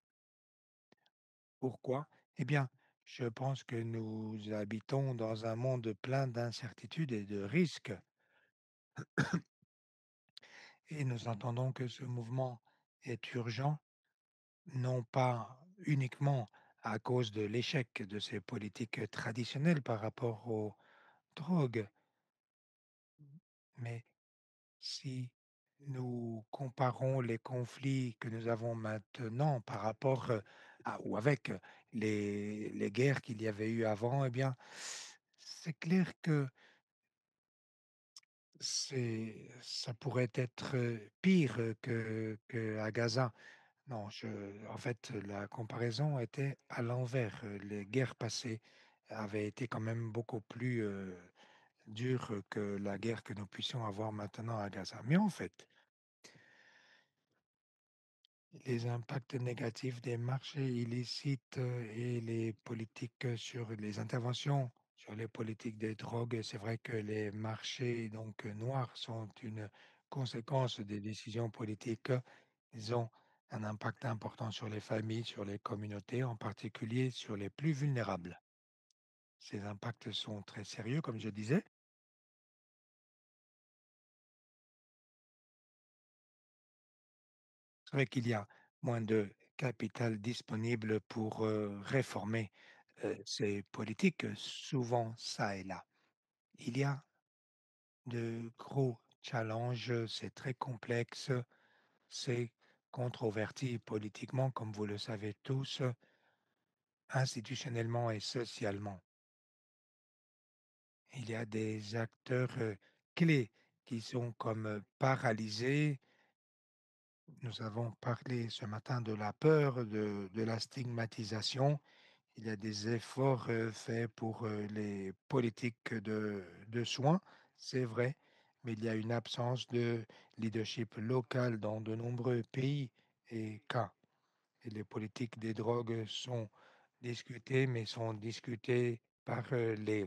Pourquoi? Eh bien, je pense que nous habitons dans un monde plein d'incertitudes et de risques, et nous entendons que ce mouvement est urgent, non pas uniquement à cause de l'échec de ces politiques traditionnelles par rapport aux drogues, mais si nous comparons les conflits que nous avons maintenant par rapport ou avec les guerres qu'il y avait eu avant, eh bien, c'est clair que ça pourrait être pire qu'à Gaza. Non, en fait, la comparaison était à l'envers. Les guerres passées avaient été quand même beaucoup plus dures que la guerre que nous puissions avoir maintenant à Gaza. Mais en fait, les impacts négatifs des marchés illicites et les politiques sur les interventions sur les politiques des drogues, c'est vrai que les marchés donc noirs sont une conséquence des décisions politiques. Ils ont un impact important sur les familles, sur les communautés, en particulier sur les plus vulnérables. Ces impacts sont très sérieux, comme je disais. C'est vrai qu'il y a moins de capital disponible pour réformer ces politiques, souvent ça et là. Il y a de gros challenges, c'est très complexe, c'est controverti politiquement, comme vous le savez tous, institutionnellement et socialement. Il y a des acteurs clés qui sont comme paralysés. Nous avons parlé ce matin de la peur, de la stigmatisation. Il y a des efforts faits pour les politiques de soins, c'est vrai, mais il y a une absence de leadership local dans de nombreux pays et cas. Et les politiques des drogues sont discutées, mais sont discutées par les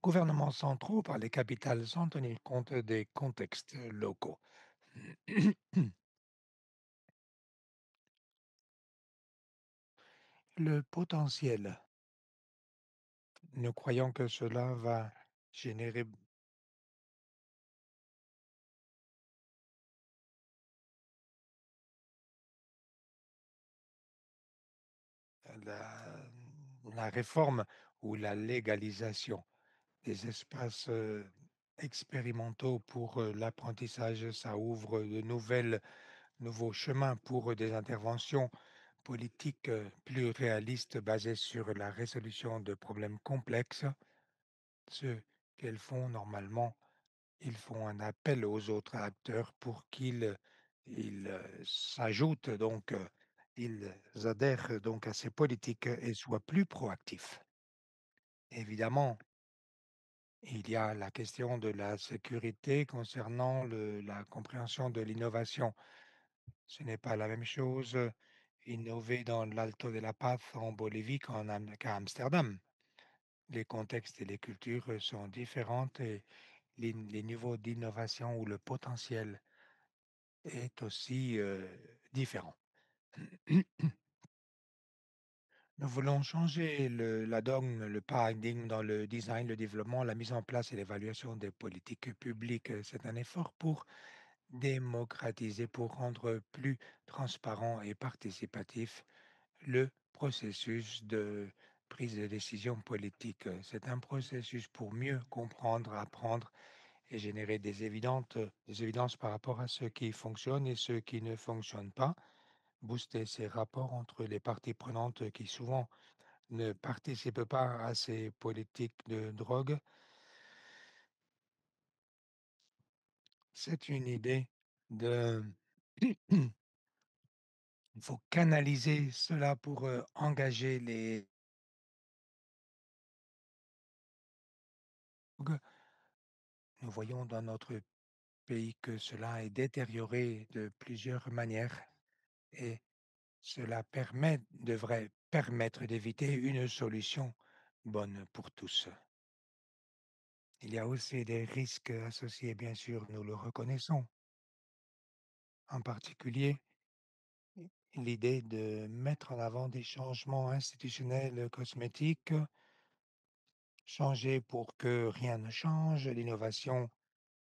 gouvernements centraux, par les capitales, sans tenir compte des contextes locaux. Le potentiel, nous croyons que cela va générer la, la réforme ou la légalisation des espaces expérimentaux pour l'apprentissage. Ça ouvre de nouveaux chemins pour des interventions politiques plus réalistes basées sur la résolution de problèmes complexes. Ce qu'elles font normalement, ils font un appel aux autres acteurs pour qu'ils s'ajoutent donc, ils adhèrent donc à ces politiques et soient plus proactifs. Évidemment, il y a la question de la sécurité concernant la compréhension de l'innovation. Ce n'est pas la même chose innover dans l'Alto de la Paz en Bolivie qu'à Amsterdam. Les contextes et les cultures sont différentes et les niveaux d'innovation ou le potentiel est aussi différent. Nous voulons changer la dogme, le paradigme dans le design, le développement, la mise en place et l'évaluation des politiques publiques. C'est un effort pour démocratiser, pour rendre plus transparent et participatif le processus de prise de décision politique. C'est un processus pour mieux comprendre, apprendre et générer des évidences par rapport à ce qui fonctionne et ce qui ne fonctionne pas, booster ces rapports entre les parties prenantes qui souvent ne participent pas à ces politiques de drogue. C'est une idée de... Il faut canaliser cela pour engager les... Nous voyons dans notre pays que cela est détérioré de plusieurs manières et cela devrait permettre d'éviter une solution bonne pour tous. Il y a aussi des risques associés, bien sûr, nous le reconnaissons. En particulier, l'idée de mettre en avant des changements institutionnels cosmétiques, changer pour que rien ne change. L'innovation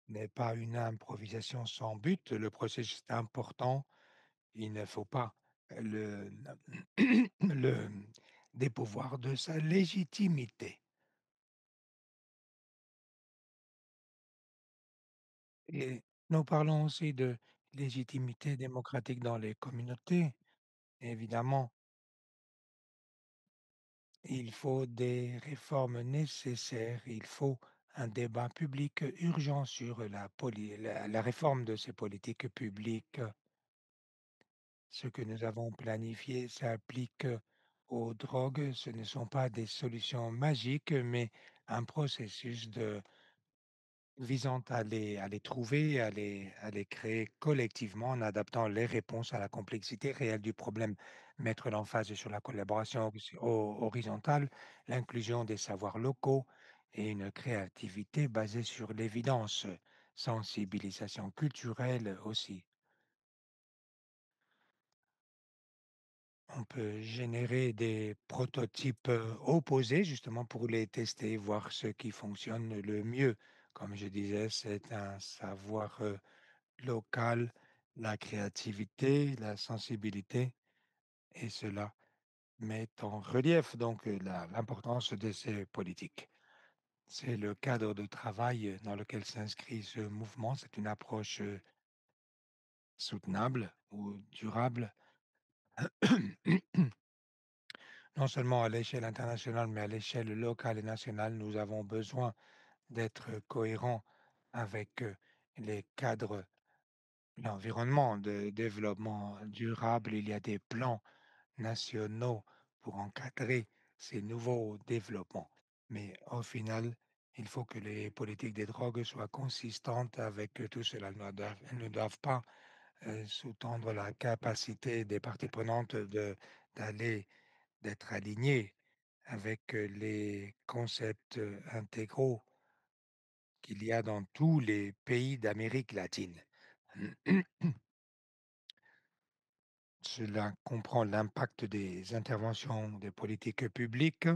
n'est pas une improvisation sans but. Le processus est important. Il ne faut pas le, le dépourvoir de sa légitimité. Et nous parlons aussi de légitimité démocratique dans les communautés. Évidemment, il faut des réformes nécessaires, il faut un débat public urgent sur la réforme de ces politiques publiques. Ce que nous avons planifié s'applique aux drogues. Ce ne sont pas des solutions magiques, mais un processus visant à les trouver, à les créer collectivement en adaptant les réponses à la complexité réelle du problème. Mettre l'emphase sur la collaboration horizontale, l'inclusion des savoirs locaux et une créativité basée sur l'évidence, sensibilisation culturelle aussi. On peut générer des prototypes opposés justement pour les tester, voir ce qui fonctionne le mieux. Comme je disais, c'est un savoir local, la créativité, la sensibilité, et cela met en relief donc l'importance de ces politiques. C'est le cadre de travail dans lequel s'inscrit ce mouvement. C'est une approche soutenable ou durable non seulement à l'échelle internationale, mais à l'échelle locale et nationale, nous avons besoin d'être cohérents avec les cadres, l'environnement de développement durable. Il y a des plans nationaux pour encadrer ces nouveaux développements. Mais au final, Il faut que les politiques des drogues soient consistantes avec tout cela. Elles ne doivent pas sous-tendre la capacité des parties prenantes d'aller, d'être alignées avec les concepts intégraux qu'il y a dans tous les pays d'Amérique latine. Cela comprend l'impact des interventions des politiques publiques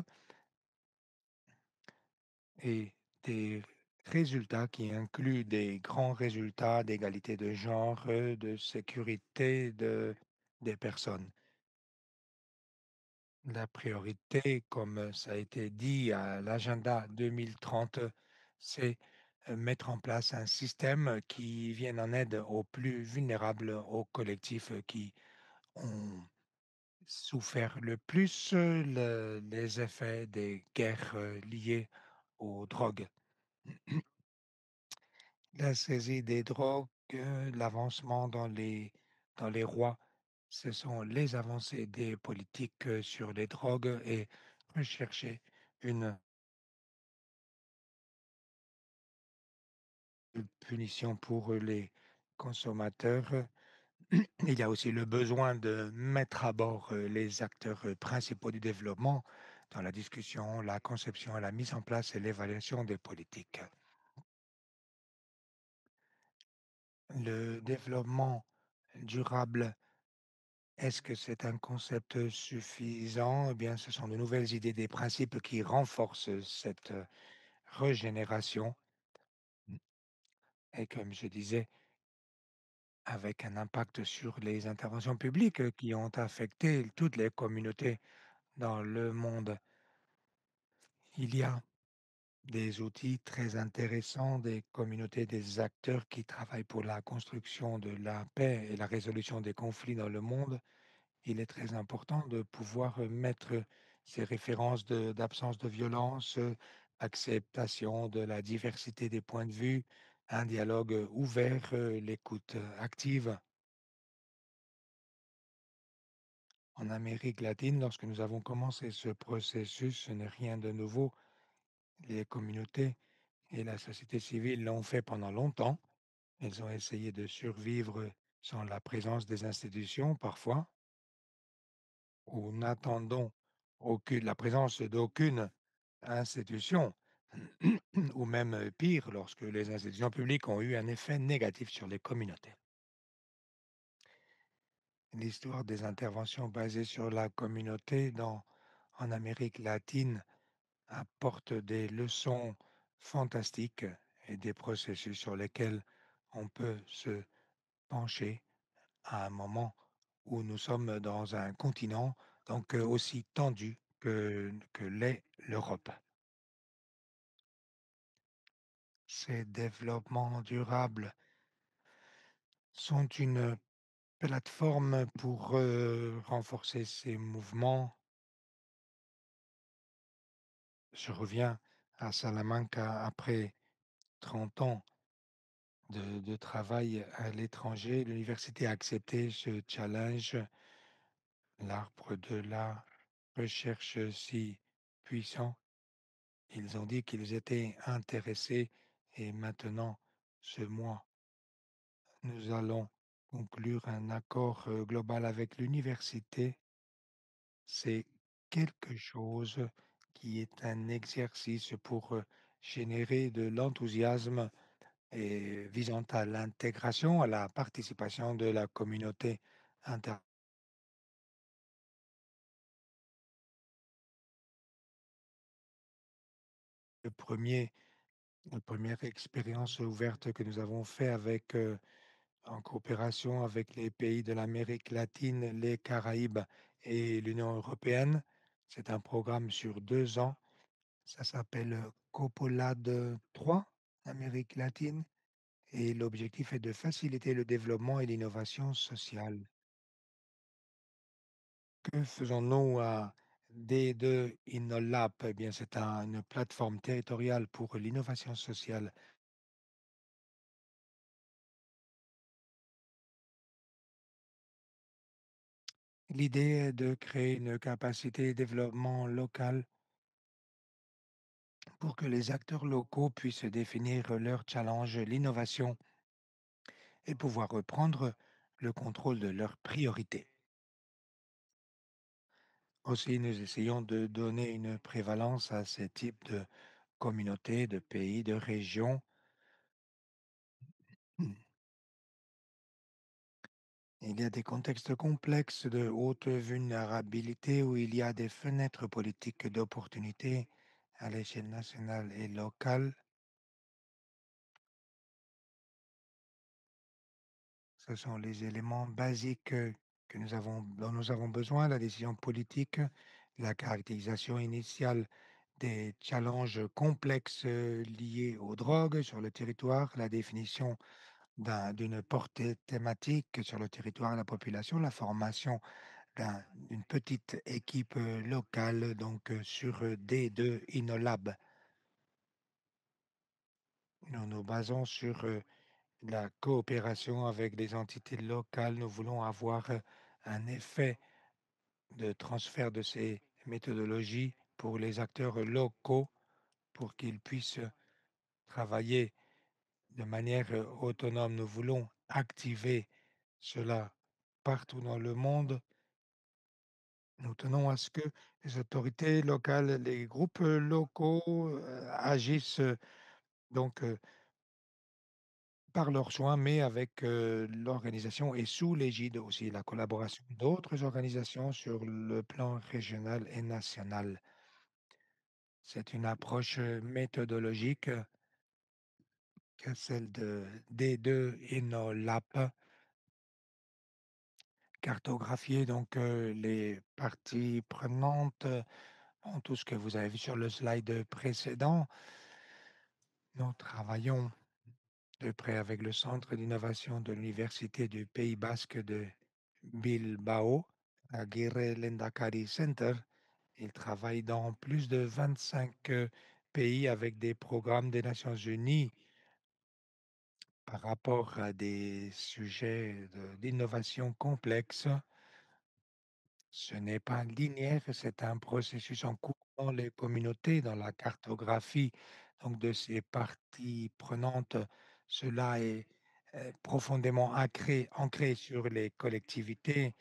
et des résultats qui incluent des grands résultats d'égalité de genre, de sécurité des personnes. La priorité, comme ça a été dit à l'agenda 2030, c'est mettre en place un système qui vienne en aide aux plus vulnérables, aux collectifs qui ont souffert le plus les effets des guerres liées aux drogues. La saisie des drogues, l'avancement dans les rois, ce sont les avancées des politiques sur les drogues et rechercher une punition pour les consommateurs. Il y a aussi le besoin de mettre à bord les acteurs principaux du développement dans la discussion, la conception, la mise en place et l'évaluation des politiques. Le développement durable, est-ce que c'est un concept suffisant? Eh bien, ce sont de nouvelles idées, des principes qui renforcent cette régénération. Et comme je disais, avec un impact sur les interventions publiques qui ont affecté toutes les communautés dans le monde. Il y a des outils très intéressants, des communautés, des acteurs qui travaillent pour la construction de la paix et la résolution des conflits dans le monde. Il est très important de pouvoir mettre ces références d'absence de violence, acceptation de la diversité des points de vue, un dialogue ouvert, l'écoute active. En Amérique latine, lorsque nous avons commencé ce processus, ce n'est rien de nouveau. Les communautés et la société civile l'ont fait pendant longtemps. Elles ont essayé de survivre sans la présence des institutions parfois, ou n'attendons la présence d'aucune institution, ou même pire, lorsque les institutions publiques ont eu un effet négatif sur les communautés. L'histoire des interventions basées sur la communauté en Amérique latine apporte des leçons fantastiques et des processus sur lesquels on peut se pencher à un moment où nous sommes dans un continent donc aussi tendu que l'est l'Europe. Ces développements durables sont une plateforme pour renforcer ces mouvements. Je reviens à Salamanca après 30 ans de travail à l'étranger. L'université a accepté ce challenge, l'arbre de la recherche si puissant. Ils ont dit qu'ils étaient intéressés et maintenant, ce mois, nous allons conclure un accord global avec l'université. C'est quelque chose qui est un exercice pour générer de l'enthousiasme et visant à l'intégration, à la participation de la communauté inter. Le premier, la première expérience ouverte que nous avons fait avec, en coopération avec les pays de l'Amérique latine, les Caraïbes et l'Union européenne. C'est un programme sur 2 ans. Ça s'appelle COPOLAD 3, Amérique latine. Et l'objectif est de faciliter le développement et l'innovation sociale. Que faisons-nous à D2 InnoLab? Eh bien, c'est une plateforme territoriale pour l'innovation sociale. L'idée est de créer une capacité de développement local pour que les acteurs locaux puissent définir leurs challenges, l'innovation et pouvoir reprendre le contrôle de leurs priorités. Aussi, nous essayons de donner une prévalence à ces types de communautés, de pays, de régions. Il y a des contextes complexes de haute vulnérabilité où il y a des fenêtres politiques d'opportunité à l'échelle nationale et locale. Ce sont les éléments basiques dont nous avons besoin, la décision politique, la caractérisation initiale des challenges complexes liés aux drogues sur le territoire, la définition d'une portée thématique sur le territoire et la population, la formation d'une petite équipe locale donc sur D2 InnoLab. Nous nous basons sur la coopération avec les entités locales. Nous voulons avoir un effet de transfert de ces méthodologies pour les acteurs locaux pour qu'ils puissent travailler de manière autonome. Nous voulons activer cela partout dans le monde. Nous tenons à ce que les autorités locales, les groupes locaux agissent donc par leurs soins, mais avec l'organisation et sous l'égide aussi la collaboration d'autres organisations sur le plan régional et national. C'est une approche méthodologique que celle de D2 InnoLab, cartographier donc les parties prenantes, en tout ce que vous avez vu sur le slide précédent. Nous travaillons de près avec le Centre d'innovation de l'Université du Pays basque de Bilbao, Aguirre Lendakari Center. Il travaille dans plus de 25 pays avec des programmes des Nations Unies par rapport à des sujets d'innovation complexes. Ce n'est pas linéaire, c'est un processus en cours dans les communautés, dans la cartographie donc de ces parties prenantes. Cela est profondément ancré sur les collectivités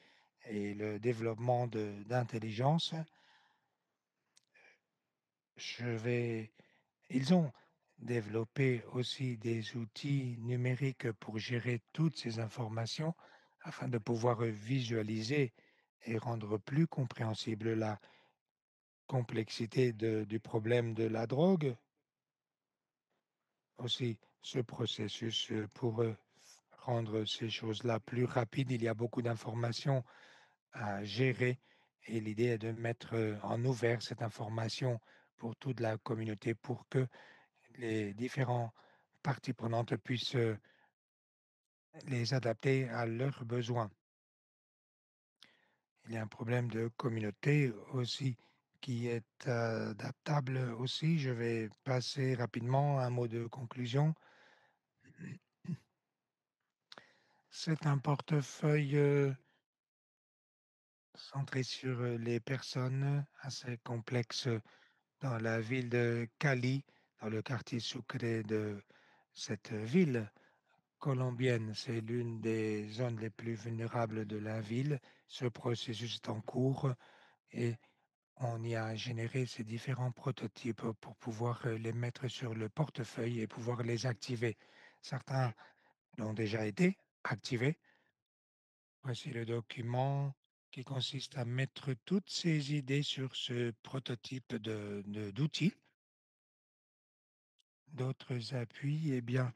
et le développement d'intelligence. Je vais Ils ont développé aussi des outils numériques pour gérer toutes ces informations afin de pouvoir visualiser et rendre plus compréhensible la complexité du problème de la drogue. Aussi, ce processus pour rendre ces choses-là plus rapides, il y a beaucoup d'informations à gérer et l'idée est de mettre en ouvert cette information pour toute la communauté pour que les différents parties prenantes puissent les adapter à leurs besoins. Il y a un problème de communauté aussi qui est adaptable aussi. Je vais passer rapidement un mot de conclusion. C'est un portefeuille centré sur les personnes assez complexe dans la ville de Cali, dans le quartier Sucre de cette ville colombienne. C'est l'une des zones les plus vulnérables de la ville. Ce processus est en cours et on y a généré ces différents prototypes pour pouvoir les mettre sur le portefeuille et pouvoir les activer. Certains l'ont déjà été activés. Voici le document qui consiste à mettre toutes ces idées sur ce prototype d'outils. D'autres appuis, eh bien,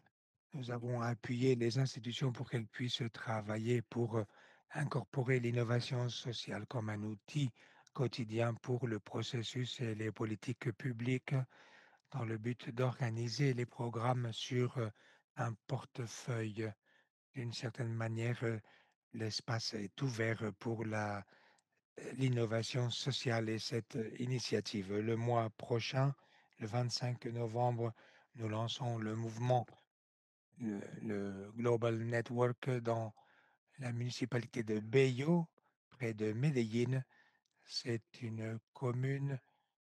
nous avons appuyé les institutions pour qu'elles puissent travailler pour incorporer l'innovation sociale comme un outil quotidien pour le processus et les politiques publiques dans le but d'organiser les programmes sur un portefeuille. D'une certaine manière, l'espace est ouvert pour l'innovation sociale et cette initiative. Le mois prochain, le 25 novembre, nous lançons le mouvement, le Global Network dans la municipalité de Bello, près de Medellín. C'est une commune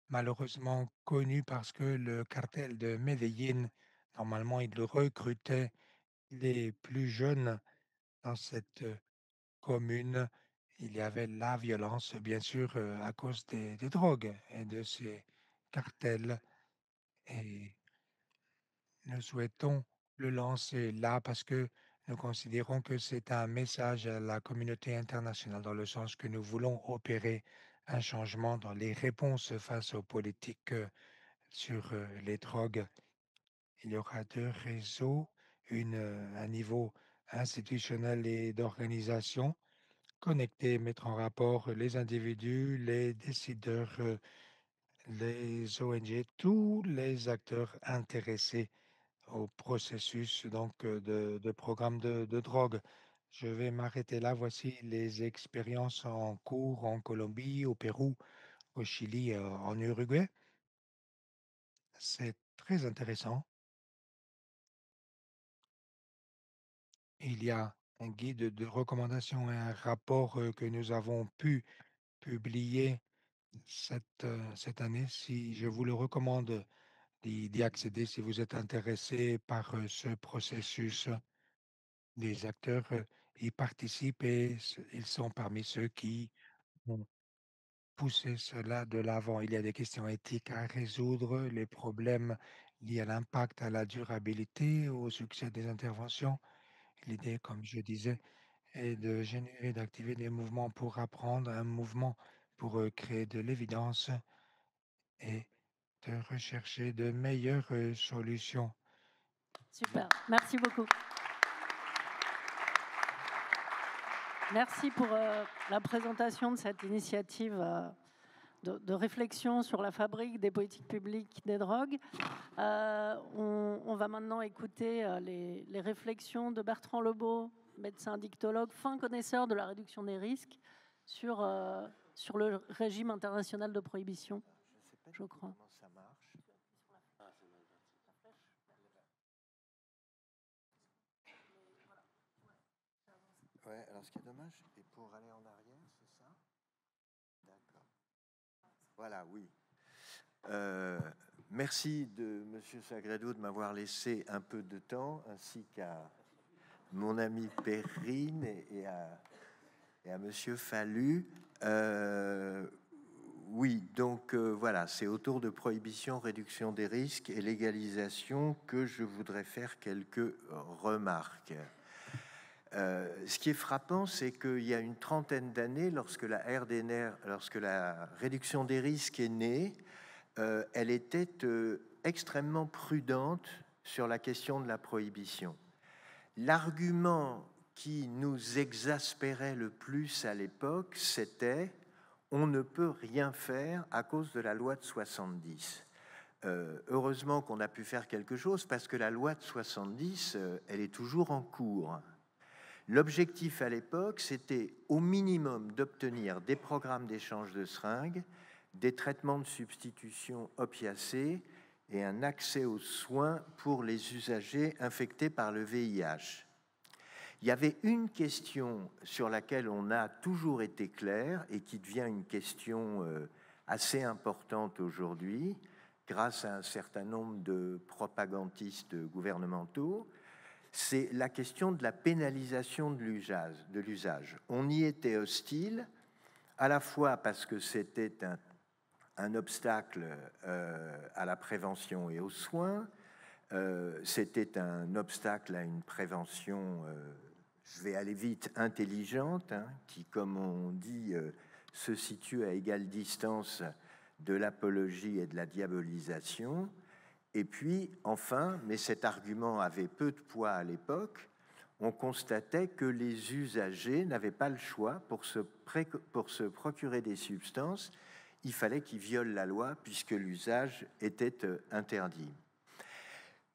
malheureusement connu parce que le cartel de Medellín, normalement, il recrutait les plus jeunes dans cette commune. Il y avait la violence, bien sûr, à cause des drogues et de ces cartels. Et nous souhaitons le lancer là parce que nous considérons que c'est un message à la communauté internationale dans le sens que nous voulons opérer un changement dans les réponses face aux politiques sur les drogues. Il y aura deux réseaux, un niveau institutionnel et d'organisation connecter, mettre en rapport les individus, les décideurs, les ONG, tous les acteurs intéressés au processus donc de programme de drogue. Je vais m'arrêter là. Voici les expériences en cours en Colombie, au Pérou, au Chili, en Uruguay. C'est très intéressant. Il y a un guide de recommandation et un rapport que nous avons pu publier cette année. Si je vous le recommande d'y accéder si vous êtes intéressé par ce processus. Les acteurs y participent et ils sont parmi ceux qui ont poussé cela de l'avant. Il y a des questions éthiques à résoudre, les problèmes liés à l'impact, à la durabilité, au succès des interventions. L'idée, comme je disais, est de générer, d'activer des mouvements pour apprendre, un mouvement pour créer de l'évidence et de rechercher de meilleures solutions. Super, merci beaucoup. Merci pour la présentation de cette initiative de réflexion sur la fabrique des politiques publiques des drogues. On va maintenant écouter les réflexions de Bertrand Lebeau, médecin dictologue, fin connaisseur de la réduction des risques, sur le régime international de prohibition, je crois. Ça marche. Ouais, alors ce qui est dommage, et pour aller en arrière, c'est ça? D'accord. Voilà, oui. Merci de M. Sagredo de m'avoir laissé un peu de temps, ainsi qu'à mon ami Perrine et à M. Fallu. Oui, donc voilà, c'est autour de prohibition, réduction des risques et légalisation que je voudrais faire quelques remarques. Ce qui est frappant, c'est qu'il y a une trentaine d'années, lorsque la réduction des risques est née, elle était extrêmement prudente sur la question de la prohibition. L'argument qui nous exaspérait le plus à l'époque, c'était « on ne peut rien faire à cause de la loi de 70 ». Heureusement qu'on a pu faire quelque chose, parce que la loi de 70, elle est toujours en cours. L'objectif à l'époque, c'était au minimum d'obtenir des programmes d'échange de seringues, des traitements de substitution opiacés et un accès aux soins pour les usagers infectés par le VIH. Il y avait une question sur laquelle on a toujours été clair et qui devient une question assez importante aujourd'hui, grâce à un certain nombre de propagandistes gouvernementaux, c'est la question de la pénalisation de l'usage. On y était hostile, à la fois parce que c'était un obstacle à la prévention et aux soins, c'était un obstacle à une prévention, je vais aller vite, intelligente, qui, comme on dit, se situe à égale distance de l'apologie et de la diabolisation. Et puis, enfin, mais cet argument avait peu de poids à l'époque, on constatait que les usagers n'avaient pas le choix pour se procurer des substances. Il fallait qu'ils violent la loi puisque l'usage était interdit.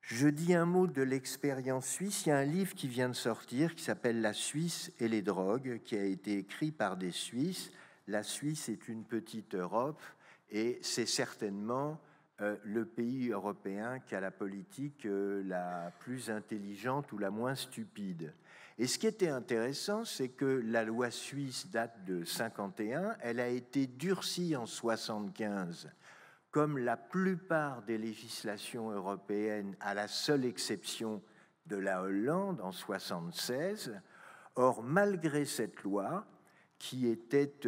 Je dis un mot de l'expérience suisse. Il y a un livre qui vient de sortir qui s'appelle « La Suisse et les drogues » qui a été écrit par des Suisses. La Suisse est une petite Europe et c'est certainement le pays européen qui a la politique la plus intelligente ou la moins stupide. Et ce qui était intéressant, c'est que la loi suisse date de 51, elle a été durcie en 75 comme la plupart des législations européennes, à la seule exception de la Hollande en 1976. Or, malgré cette loi, qui était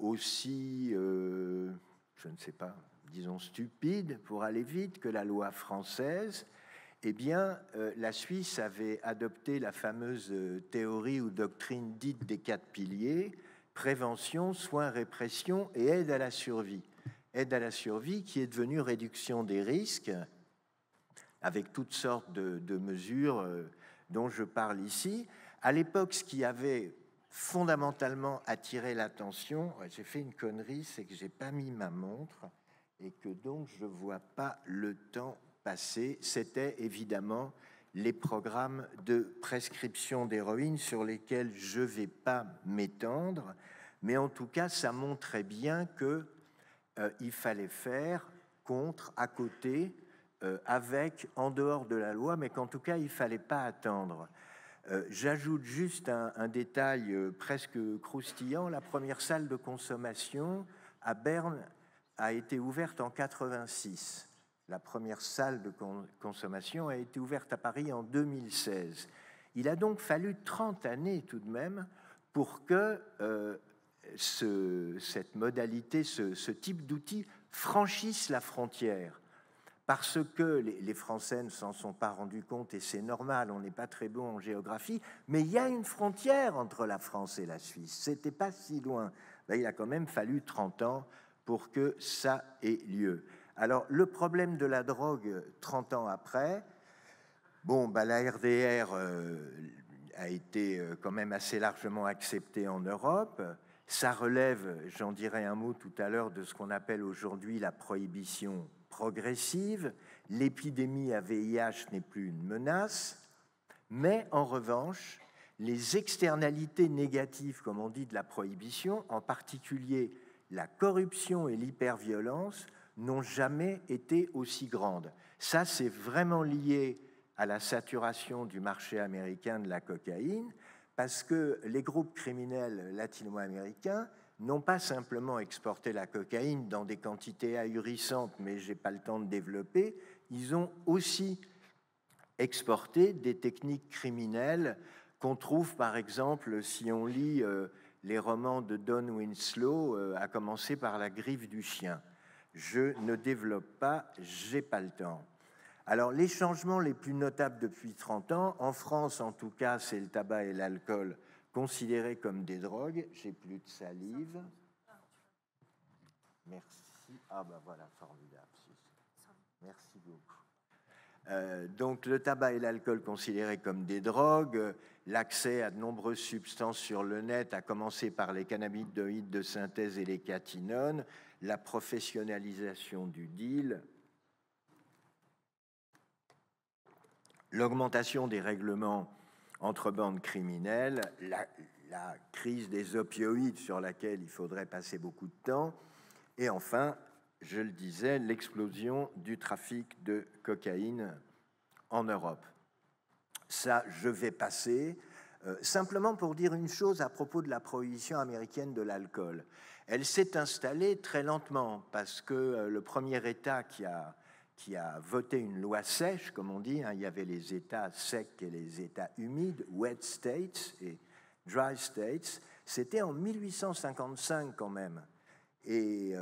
aussi, je ne sais pas, disons stupide pour aller vite que la loi française, eh bien, la Suisse avait adopté la fameuse théorie ou doctrine dite des 4 piliers, prévention, soins, répression et aide à la survie. Aide à la survie qui est devenue réduction des risques, avec toutes sortes de mesures dont je parle ici. À l'époque, ce qui avait fondamentalement attiré l'attention, j'ai fait une connerie, c'est que je n'ai pas mis ma montre et que donc je ne vois pas le temps passer, c'était évidemment les programmes de prescription d'héroïne sur lesquels je ne vais pas m'étendre, mais en tout cas, ça montrait bien qu'il fallait faire contre, à côté, avec, en dehors de la loi, mais qu'en tout cas, il ne fallait pas attendre. J'ajoute juste un détail presque croustillant. La première salle de consommation à Berne a été ouverte en 86. La première salle de consommation a été ouverte à Paris en 2016. Il a donc fallu 30 années tout de même pour que cette modalité, ce type d'outil franchisse la frontière. Parce que les Français ne s'en sont pas rendus compte, et c'est normal, on n'est pas très bon en géographie, mais il y a une frontière entre la France et la Suisse. C'était pas si loin. Ben, il a quand même fallu 30 ans pour que ça ait lieu. Alors, le problème de la drogue 30 ans après, bon, ben, la RDR a été quand même assez largement acceptée en Europe. Ça relève, j'en dirai un mot tout à l'heure, de ce qu'on appelle aujourd'hui la prohibition progressive. L'épidémie à VIH n'est plus une menace, mais en revanche, les externalités négatives, comme on dit, de la prohibition, en particulier la corruption et l'hyperviolence, n'ont jamais été aussi grandes. Ça, c'est vraiment lié à la saturation du marché américain de la cocaïne, parce que les groupes criminels latino-américains n'ont pas simplement exporté la cocaïne dans des quantités ahurissantes, mais je n'ai pas le temps de développer, ils ont aussi exporté des techniques criminelles qu'on trouve, par exemple, si on lit les romans de Don Winslow, à commencer par La Griffe du chien. Je ne développe pas, j'ai pas le temps. Alors, les changements les plus notables depuis 30 ans, en France en tout cas, c'est le tabac et l'alcool considérés comme des drogues. J'ai plus de salive. Merci. Ah ben voilà, formidable. Merci beaucoup. Donc, le tabac et l'alcool considérés comme des drogues, l'accès à de nombreuses substances sur le net, à commencer par les cannabinoïdes de synthèse et les catinones, la professionnalisation du deal, l'augmentation des règlements entre bandes criminelles, la crise des opioïdes sur laquelle il faudrait passer beaucoup de temps, et enfin, je le disais, l'explosion du trafic de cocaïne en Europe. Ça, je vais passer, simplement pour dire une chose à propos de la prohibition américaine de l'alcool. Elle s'est installée très lentement, parce que le premier État qui a voté une loi sèche, comme on dit, hein, il y avait les États secs et les États humides, wet states et dry states, c'était en 1855 quand même. Et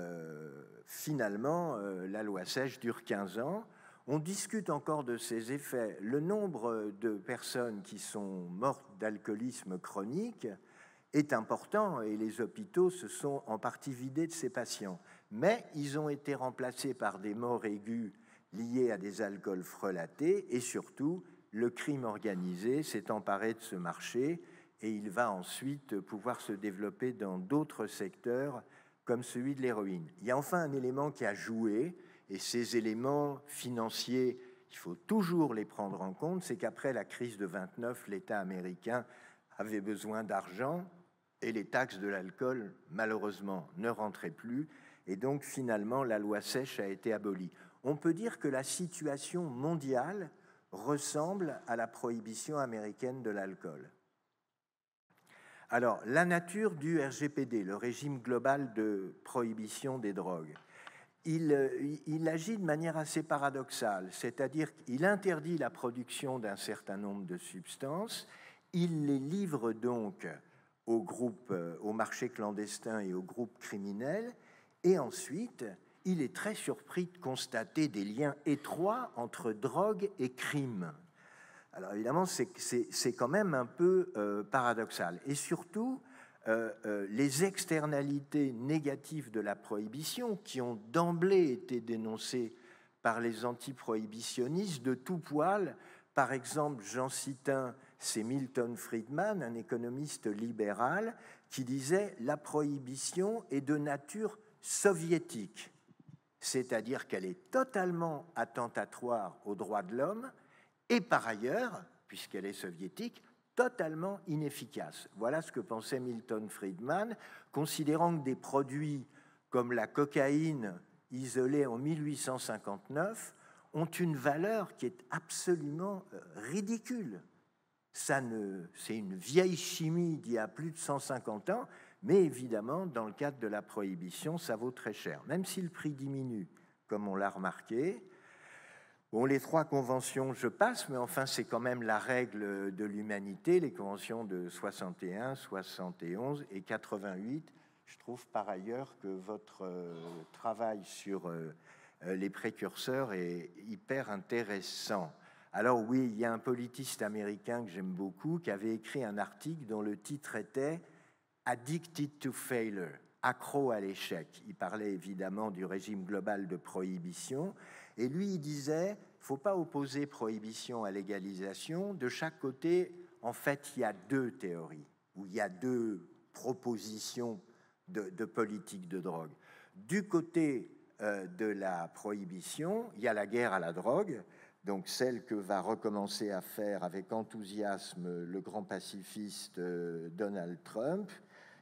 finalement, la loi sèche dure 15 ans. On discute encore de ses effets. Le nombre de personnes qui sont mortes d'alcoolisme chronique est important et les hôpitaux se sont en partie vidés de ces patients. Mais ils ont été remplacés par des morts aiguës liées à des alcools frelatés et surtout, le crime organisé s'est emparé de ce marché et il va ensuite pouvoir se développer dans d'autres secteurs comme celui de l'héroïne. Il y a enfin un élément qui a joué, et ces éléments financiers, il faut toujours les prendre en compte, c'est qu'après la crise de 29, l'État américain avait besoin d'argent et les taxes de l'alcool, malheureusement, ne rentraient plus, et donc finalement la loi sèche a été abolie. On peut dire que la situation mondiale ressemble à la prohibition américaine de l'alcool. Alors, la nature du RGPD, le régime global de prohibition des drogues. il agit de manière assez paradoxale, c'est-à-dire qu'il interdit la production d'un certain nombre de substances, il les livre donc aux groupes, au marché clandestin et aux groupes criminels, et ensuite, il est très surpris de constater des liens étroits entre drogue et crime. Alors évidemment, c'est quand même un peu paradoxal. Et surtout, les externalités négatives de la prohibition, qui ont d'emblée été dénoncées par les antiprohibitionnistes de tout poil. Par exemple, j'en cite un, c'est Milton Friedman, un économiste libéral, qui disait « La prohibition est de nature soviétique », c'est-à-dire qu'elle est totalement attentatoire aux droits de l'homme et par ailleurs, puisqu'elle est soviétique, totalement inefficace. Voilà ce que pensait Milton Friedman, considérant que des produits comme la cocaïne isolée en 1859 ont une valeur qui est absolument ridicule. C'est une vieille chimie d'il y a plus de 150 ans, mais évidemment, dans le cadre de la prohibition, ça vaut très cher, même si le prix diminue, comme on l'a remarqué. Bon, les 3 conventions, je passe, mais enfin, c'est quand même la règle de l'humanité, les conventions de 61, 71 et 88. Je trouve par ailleurs que votre travail sur les précurseurs est hyper intéressant. Alors oui, il y a un politiste américain que j'aime beaucoup qui avait écrit un article dont le titre était « Addicted to Failure », accro à l'échec. Il parlait évidemment du régime global de prohibition. Et lui, il disait, il ne faut pas opposer prohibition à légalisation. De chaque côté, en fait, il y a 2 théories, ou il y a 2 propositions de politique de drogue. Du côté de la prohibition, il y a la guerre à la drogue, donc celle que va recommencer à faire avec enthousiasme le grand pacifiste Donald Trump,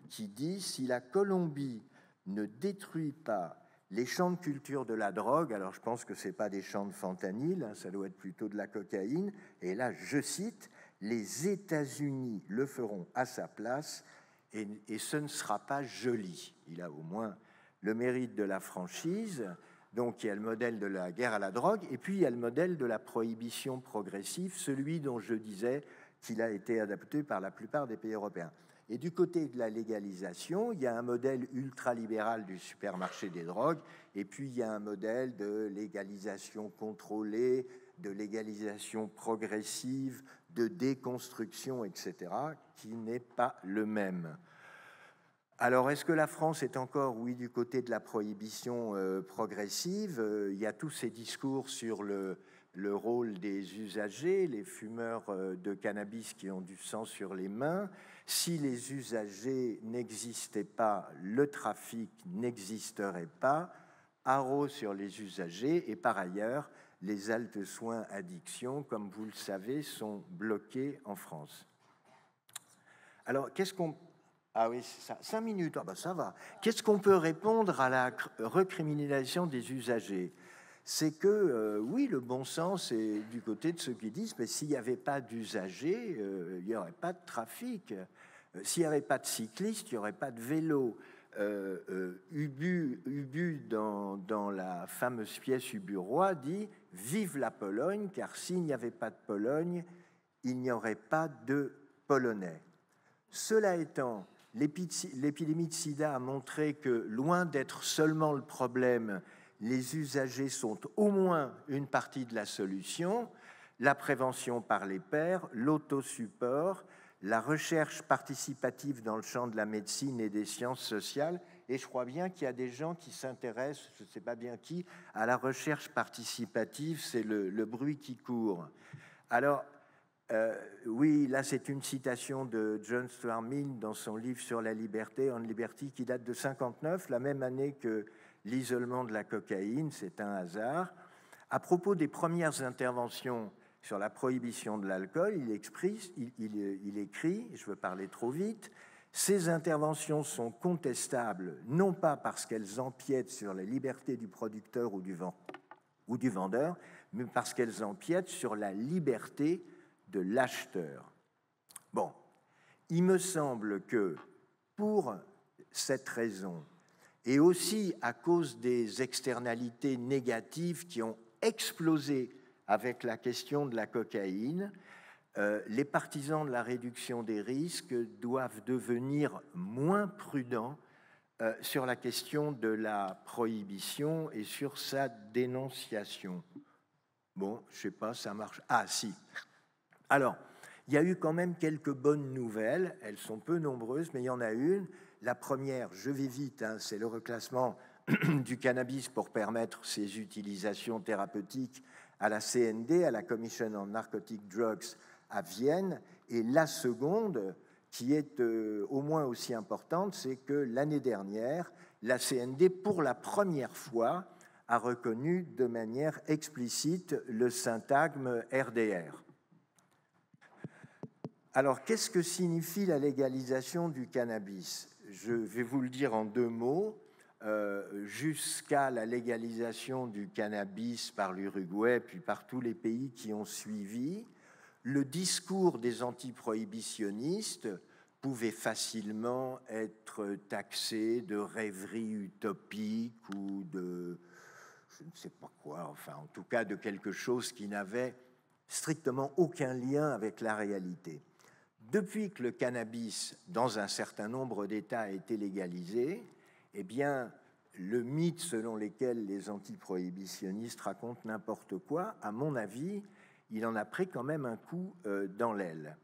qui dit « Si la Colombie ne détruit pas les champs de culture de la drogue, alors je pense que ce n'est pas des champs de fentanyl, hein, ça doit être plutôt de la cocaïne, et là, je cite, « Les États-Unis le feront à sa place et ce ne sera pas joli ». Il a au moins le mérite de la franchise. Donc, il y a le modèle de la guerre à la drogue, et puis il y a le modèle de la prohibition progressive, celui dont je disais qu'il a été adapté par la plupart des pays européens. Et du côté de la légalisation, il y a un modèle ultralibéral du supermarché des drogues, et puis il y a un modèle de légalisation contrôlée, de légalisation progressive, de déconstruction, etc., qui n'est pas le même. Alors, est-ce que la France est encore, oui, du côté de la prohibition progressive? Il y a tous ces discours sur le rôle des usagers, les fumeurs de cannabis qui ont du sang sur les mains. Si les usagers n'existaient pas, le trafic n'existerait pas. Haro sur les usagers, et par ailleurs, les haltes soins addiction, comme vous le savez, sont bloqués en France. Alors, qu'est-ce qu'on... Ah oui, c'est ça. 5 minutes, ah ben ça va. Qu'est-ce qu'on peut répondre à la recriminalisation des usagers? C'est que, oui, le bon sens est du côté de ceux qui disent, mais s'il n'y avait pas d'usagers, il n'y aurait pas de trafic. S'il n'y avait pas de cyclistes, il n'y aurait pas de vélo. Ubu dans la fameuse pièce Ubu-Roi, dit « Vive la Pologne, car s'il n'y avait pas de Pologne, il n'y aurait pas de Polonais ». Cela étant, l'épidémie de sida a montré que, loin d'être seulement le problème, les usagers sont au moins une partie de la solution. La prévention par les pairs, l'autosupport, la recherche participative dans le champ de la médecine et des sciences sociales. Et je crois bien qu'il y a des gens qui s'intéressent, je ne sais pas bien qui, à la recherche participative, c'est le bruit qui court. Alors, oui, là c'est une citation de John Stuart Mill dans son livre sur la liberté, On Liberty, qui date de 1959, la même année que l'isolement de la cocaïne, c'est un hasard. À propos des premières interventions sur la prohibition de l'alcool, il écrit, je veux parler trop vite, « Ces interventions sont contestables, non pas parce qu'elles empiètent sur la liberté du producteur ou du vendeur, mais parce qu'elles empiètent sur la liberté de l'acheteur. » Bon, il me semble que pour cette raison, et aussi à cause des externalités négatives qui ont explosé avec la question de la cocaïne, les partisans de la réduction des risques doivent devenir moins prudents sur la question de la prohibition et sur sa dénonciation. Bon, je ne sais pas, ça marche. Ah, si. Alors, il y a eu quand même quelques bonnes nouvelles. Elles sont peu nombreuses, mais il y en a une. La première, je vais vite, hein, c'est le reclassement du cannabis pour permettre ses utilisations thérapeutiques à la CND, à la Commission on Narcotic Drugs à Vienne. Et la seconde, qui est au moins aussi importante, c'est que l'année dernière, la CND, pour la première fois, a reconnu de manière explicite le syntagme RDR. Alors, qu'est-ce que signifie la légalisation du cannabis? Je vais vous le dire en 2 mots. Jusqu'à la légalisation du cannabis par l'Uruguay, puis par tous les pays qui ont suivi, le discours des antiprohibitionnistes pouvait facilement être taxé de rêverie utopique ou de, je ne sais pas quoi, enfin en tout cas de quelque chose qui n'avait strictement aucun lien avec la réalité. Depuis que le cannabis, dans un certain nombre d'États, a été légalisé, eh bien, le mythe selon lequel les antiprohibitionnistes racontent n'importe quoi, à mon avis, il en a pris quand même un coup dans l'aile.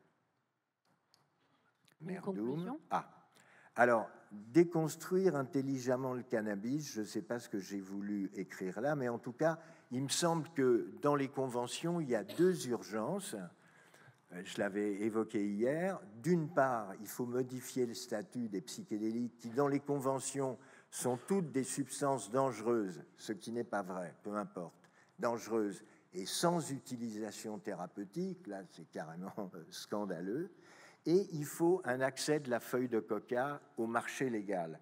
Merdoum. Ah. Alors, déconstruire intelligemment le cannabis, je ne sais pas ce que j'ai voulu écrire là, mais en tout cas, il me semble que dans les conventions, il y a 2 urgences. Je l'avais évoqué hier. D'une part, il faut modifier le statut des psychédéliques qui, dans les conventions, sont toutes des substances dangereuses, ce qui n'est pas vrai, peu importe, dangereuses et sans utilisation thérapeutique, là c'est carrément scandaleux, et il faut un accès de la feuille de coca au marché légal.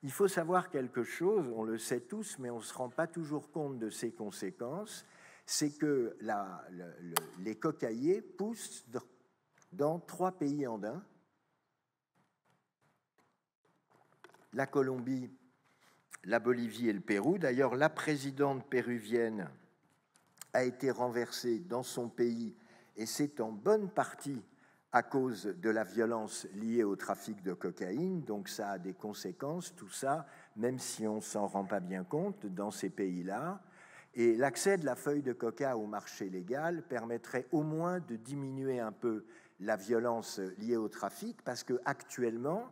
Il faut savoir quelque chose, on le sait tous, mais on ne se rend pas toujours compte de ses conséquences, c'est que les cocaïers poussent dans 3 pays andins, la Colombie, la Bolivie et le Pérou. D'ailleurs, la présidente péruvienne a été renversée dans son pays, et c'est en bonne partie à cause de la violence liée au trafic de cocaïne. Donc ça a des conséquences, tout ça, même si on ne s'en rend pas bien compte dans ces pays-là. Et l'accès de la feuille de coca au marché légal permettrait au moins de diminuer un peu la violence liée au trafic, parce qu'actuellement,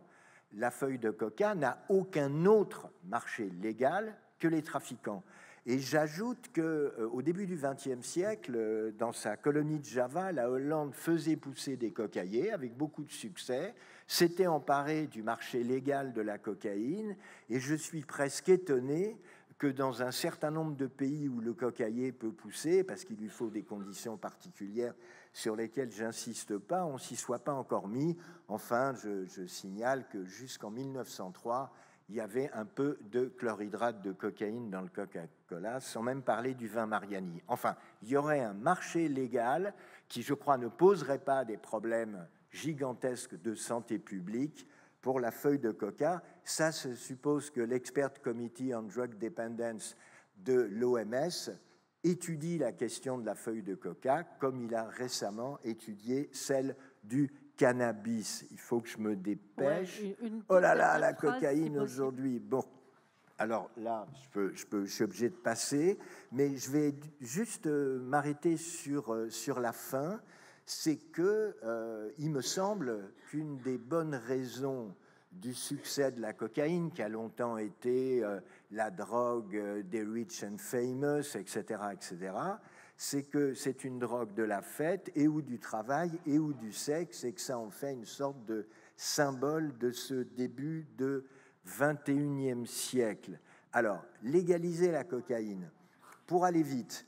la feuille de coca n'a aucun autre marché légal que les trafiquants. Et j'ajoute qu'au début du XXe siècle, dans sa colonie de Java, la Hollande faisait pousser des cocaïers avec beaucoup de succès, s'était emparée du marché légal de la cocaïne, et je suis presque étonné que dans un certain nombre de pays où le cocaïer peut pousser, parce qu'il lui faut des conditions particulières sur lesquelles j'insiste pas, on s'y soit pas encore mis. Enfin, je signale que jusqu'en 1903, il y avait un peu de chlorhydrate de cocaïne dans le Coca-Cola, sans même parler du vin Mariani. Enfin, il y aurait un marché légal qui, je crois, ne poserait pas des problèmes gigantesques de santé publique pour la feuille de coca. Ça suppose que l'Expert Committee on Drug Dependence de l'OMS étudie la question de la feuille de coca, comme il a récemment étudié celle du cannabis. Il faut que je me dépêche. Ouais, oh là là, la cocaïne si aujourd'hui. Bon, alors là, je suis obligé de passer, mais je vais juste m'arrêter sur la fin. C'est que il me semble qu'une des bonnes raisons du succès de la cocaïne, qui a longtemps été la drogue des rich and famous, etc., c'est que c'est une drogue de la fête et ou du travail et ou du sexe, et que ça en fait une sorte de symbole de ce début de 21e siècle. Alors, légaliser la cocaïne. Pour aller vite,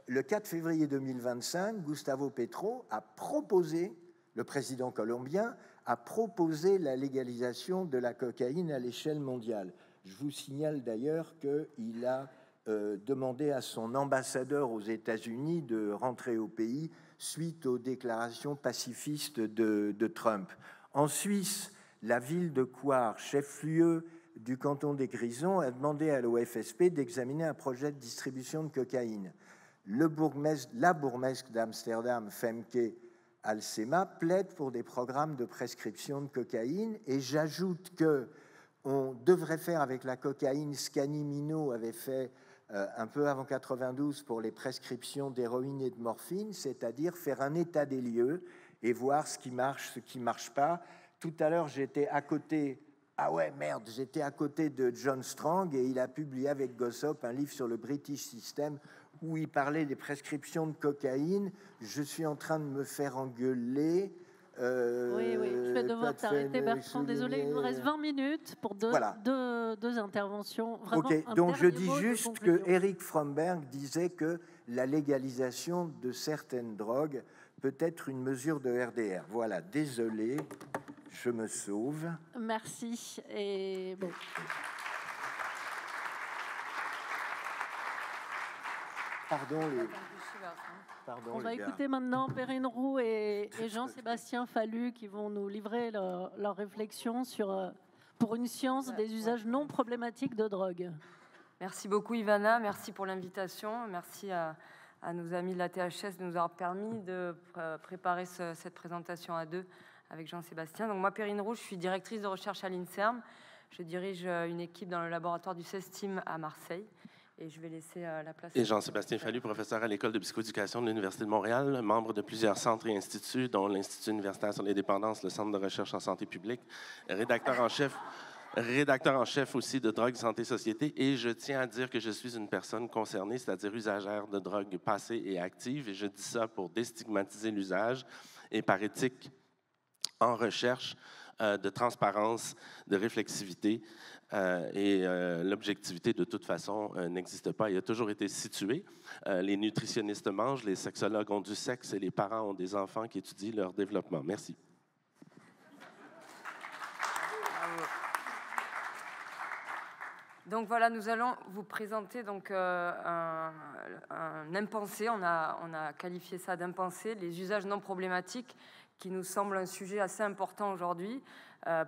le 4 février 2025, Gustavo Petro a proposé, le président colombien, a proposé la légalisation de la cocaïne à l'échelle mondiale. Je vous signale d'ailleurs qu'il a demandé à son ambassadeur aux États-Unis de rentrer au pays suite aux déclarations pacifistes de Trump. En Suisse, la ville de Coire, chef-lieu du canton des Grisons a demandé à l'OFSP d'examiner un projet de distribution de cocaïne. La bourgmestre d'Amsterdam, Femke Halsema, plaide pour des programmes de prescription de cocaïne, et j'ajoute que on devrait faire avec la cocaïne ce qu'Annie Minot avait fait un peu avant 92 pour les prescriptions d'héroïne et de morphine, c'est-à-dire faire un état des lieux et voir ce qui marche, ce qui ne marche pas. Tout à l'heure, j'étais à côté de John Strang, et il a publié avec Gossop un livre sur le British System où il parlait des prescriptions de cocaïne. Je suis en train de me faire engueuler. Oui, je vais devoir t'arrêter, Bertrand. Désolé, il nous reste 20 minutes pour deux interventions. Vraiment, ok, donc je dis juste que Eric Fromberg disait que la légalisation de certaines drogues peut être une mesure de RDR. Voilà, désolé, je me sauve. Merci. Et bon. Pardon, on va écouter maintenant Perrine Roux et Jean-Sébastien Fallu qui vont nous livrer leur réflexion pour une science des usages non problématiques de drogue. Merci beaucoup Ivana, merci pour l'invitation, merci à nos amis de la THS de nous avoir permis de préparer cette présentation à deux avec Jean-Sébastien. Donc moi, Perrine Roux, je suis directrice de recherche à l'INSERM, je dirige une équipe dans le laboratoire du CESTIM à Marseille. Et je vais laisser la place. Et Jean-Sébastien Fallu, professeur à l'École de psychoéducation de l'Université de Montréal, membre de plusieurs centres et instituts, dont l'Institut universitaire sur les dépendances, le Centre de recherche en santé publique, rédacteur en chef aussi de Drogue, Santé, Société. Et je tiens à dire que je suis une personne concernée, c'est-à-dire usagère de drogue passée et active. Et je dis ça pour déstigmatiser l'usage et par éthique en recherche de transparence, de réflexivité. Et l'objectivité, de toute façon, n'existe pas. Il a toujours été situé. Les nutritionnistes mangent, les sexologues ont du sexe et les parents ont des enfants qui étudient leur développement. Merci. Donc voilà, nous allons vous présenter donc, un impensé. On a qualifié ça d'impensé, les usages non problématiques, qui nous semble un sujet assez important aujourd'hui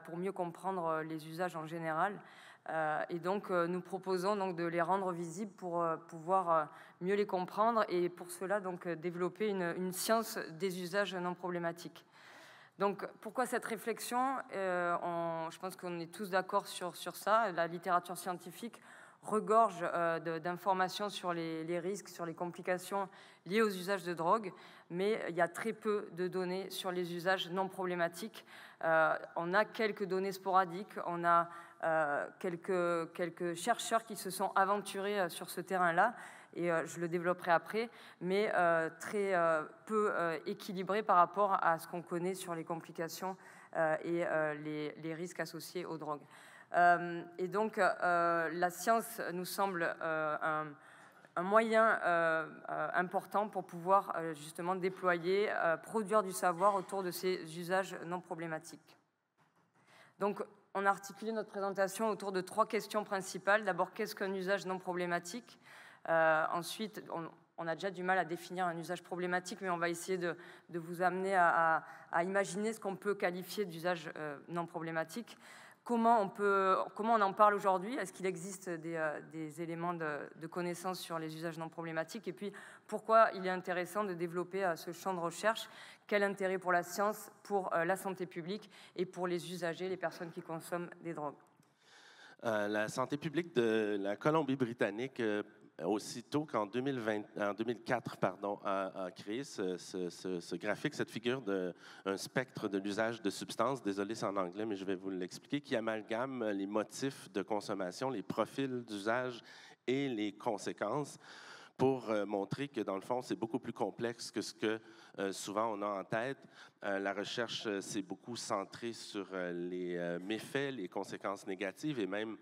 pour mieux comprendre les usages en général. Et donc, nous proposons donc de les rendre visibles pour pouvoir mieux les comprendre et pour cela, donc, développer une science des usages non problématiques. Donc, pourquoi cette réflexion ? Je pense qu'on est tous d'accord sur ça. La littérature scientifique regorge d'informations sur les risques, sur les complications liées aux usages de drogue, mais il y a très peu de données sur les usages non problématiques. On a quelques données sporadiques, on a quelques chercheurs qui se sont aventurés sur ce terrain-là, et je le développerai après, mais très peu équilibré par rapport à ce qu'on connaît sur les complications et les risques associés aux drogues. Et donc, la science nous semble un moyen important pour pouvoir justement déployer, produire du savoir autour de ces usages non problématiques. Donc, on a articulé notre présentation autour de 3 questions principales. D'abord, qu'est-ce qu'un usage non problématique ? Ensuite, on a déjà du mal à définir un usage problématique, mais on va essayer de vous amener à imaginer ce qu'on peut qualifier d'usage non problématique. Comment on en parle aujourd'hui ? Est-ce qu'il existe des éléments de connaissance sur les usages non problématiques ? Et puis, pourquoi il est intéressant de développer ce champ de recherche ? Quel intérêt pour la science, pour la santé publique et pour les usagers, les personnes qui consomment des drogues ? La santé publique de la Colombie-Britannique, aussitôt qu'en 2004, a créé ce graphique, cette figure d'un spectre de l'usage de substances, désolé c'est en anglais, mais je vais vous l'expliquer, qui amalgame les motifs de consommation, les profils d'usage et les conséquences, pour montrer que, dans le fond, c'est beaucoup plus complexe que ce que souvent on a en tête. La recherche s'est beaucoup centrée sur les méfaits, les conséquences négatives, et même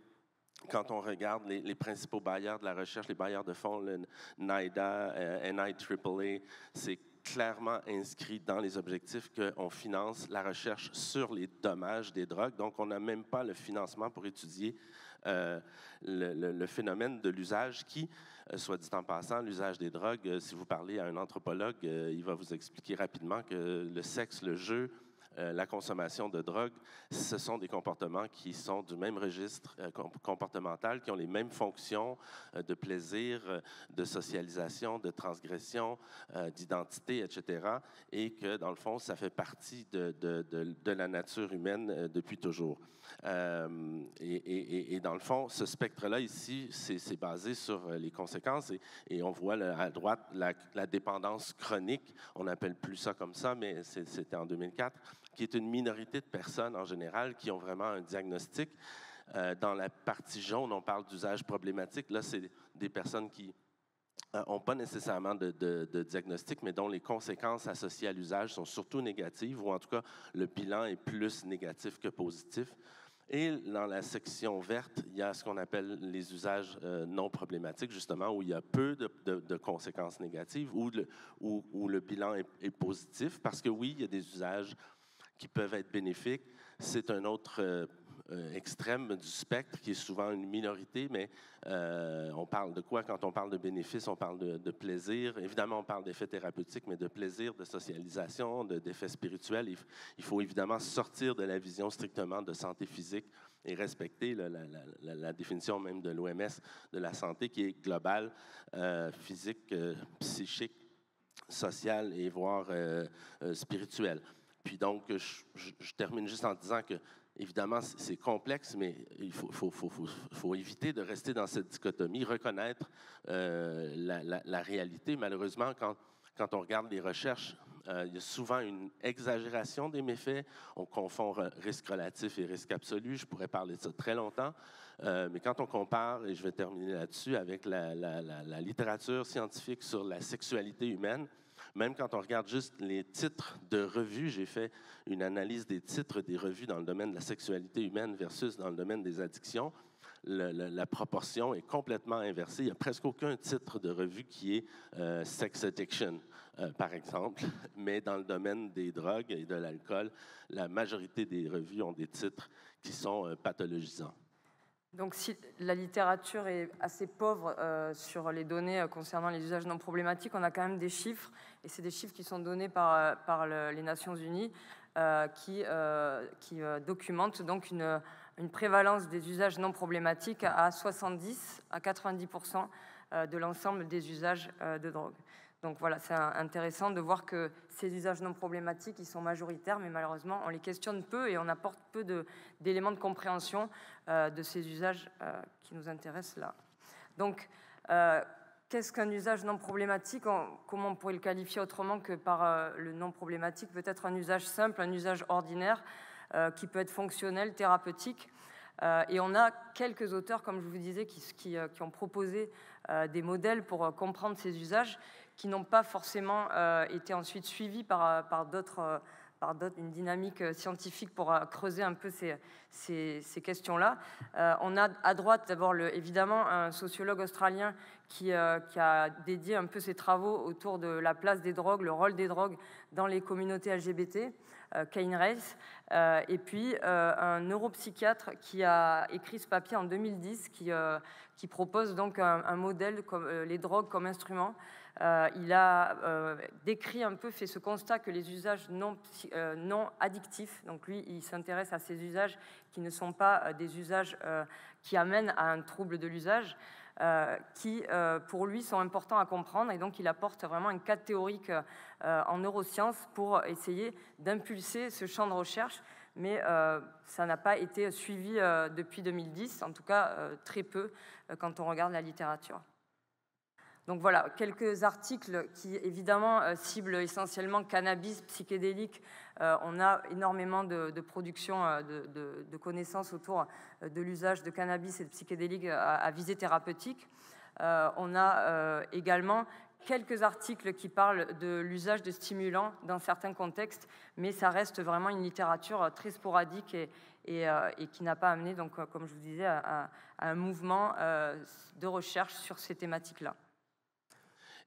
quand on regarde les principaux bailleurs de la recherche, les bailleurs de fonds, le NIDA, NIAAA, c'est clairement inscrit dans les objectifs qu'on finance la recherche sur les dommages des drogues. Donc, on n'a même pas le financement pour étudier le phénomène de l'usage qui, soit dit en passant, l'usage des drogues, si vous parlez à un anthropologue, il va vous expliquer rapidement que le sexe, le jeu, la consommation de drogue, ce sont des comportements qui sont du même registre comportemental, qui ont les mêmes fonctions de plaisir, de socialisation, de transgression, d'identité, etc. Et que, dans le fond, ça fait partie de la nature humaine depuis toujours. Et dans le fond, ce spectre-là ici, c'est basé sur les conséquences et on voit à droite la dépendance chronique, on n'appelle plus ça comme ça, mais c'était en 2004, qui est une minorité de personnes en général qui ont vraiment un diagnostic. Dans la partie jaune, on parle d'usage problématique. Là, c'est des personnes qui n'ont pas nécessairement de diagnostic, mais dont les conséquences associées à l'usage sont surtout négatives, ou en tout cas, le bilan est plus négatif que positif. Et dans la section verte, il y a ce qu'on appelle les usages non problématiques, justement, où il y a peu de conséquences négatives, où le bilan est positif, parce que oui, il y a des usages qui peuvent être bénéfiques. C'est un autre extrême du spectre, qui est souvent une minorité, mais on parle de quoi quand on parle de bénéfices? On parle de plaisir. Évidemment, on parle d'effets thérapeutiques, mais de plaisir, de socialisation, d'effets spirituels. Il faut évidemment sortir de la vision strictement de santé physique et respecter la définition même de l'OMS de la santé, qui est globale, physique, psychique, sociale et voire spirituelle. Puis donc, je termine juste en disant que évidemment, c'est complexe, mais il faut éviter de rester dans cette dichotomie, reconnaître la réalité. Malheureusement, quand on regarde les recherches, il y a souvent une exagération des méfaits. On confond risque relatif et risque absolu. Je pourrais parler de ça très longtemps. Mais quand on compare, et je vais terminer là-dessus, avec la littérature scientifique sur la sexualité humaine, même quand on regarde juste les titres de revues, j'ai fait une analyse des titres des revues dans le domaine de la sexualité humaine versus dans le domaine des addictions. La proportion est complètement inversée. Il n'y a presque aucun titre de revue qui est Sex Addiction, par exemple. Mais dans le domaine des drogues et de l'alcool, la majorité des revues ont des titres qui sont pathologisants. Donc, si la littérature est assez pauvre sur les données concernant les usages non problématiques, on a quand même des chiffres, et c'est des chiffres qui sont donnés par les Nations Unies, qui documentent donc une prévalence des usages non problématiques à 70 à 90% de l'ensemble des usages de drogue. Donc voilà, c'est intéressant de voir que ces usages non problématiques, ils sont majoritaires, mais malheureusement, on les questionne peu et on apporte peu d'éléments de compréhension de ces usages qui nous intéressent là. Donc, qu'est-ce qu'un usage non problématique? Comment on pourrait le qualifier autrement que par le non problématique? Peut-être un usage simple, un usage ordinaire, qui peut être fonctionnel, thérapeutique. Et on a quelques auteurs, comme je vous disais, qui ont proposé des modèles pour comprendre ces usages, qui n'ont pas forcément été ensuite suivis par d'autres, une dynamique scientifique pour creuser un peu ces questions-là. On a à droite d'abord évidemment un sociologue australien qui a dédié un peu ses travaux autour de la place des drogues, le rôle des drogues dans les communautés LGBT, Kane Reis, et puis un neuropsychiatre qui a écrit ce papier en 2010 qui propose donc un modèle comme les drogues comme instrument. Il a décrit un peu, fait ce constat que les usages non addictifs, donc lui il s'intéresse à ces usages qui ne sont pas des usages qui amènent à un trouble de l'usage, qui pour lui sont importants à comprendre, et donc il apporte vraiment un cadre théorique en neurosciences pour essayer d'impulser ce champ de recherche, mais ça n'a pas été suivi depuis 2010, en tout cas très peu quand on regarde la littérature. Donc voilà, quelques articles qui évidemment ciblent essentiellement cannabis, psychédélique. On a énormément de production de connaissances autour de l'usage de cannabis et de psychédéliques à visée thérapeutique. On a également quelques articles qui parlent de l'usage de stimulants dans certains contextes, mais ça reste vraiment une littérature très sporadique et qui n'a pas amené, donc, comme je vous disais, à un mouvement de recherche sur ces thématiques-là.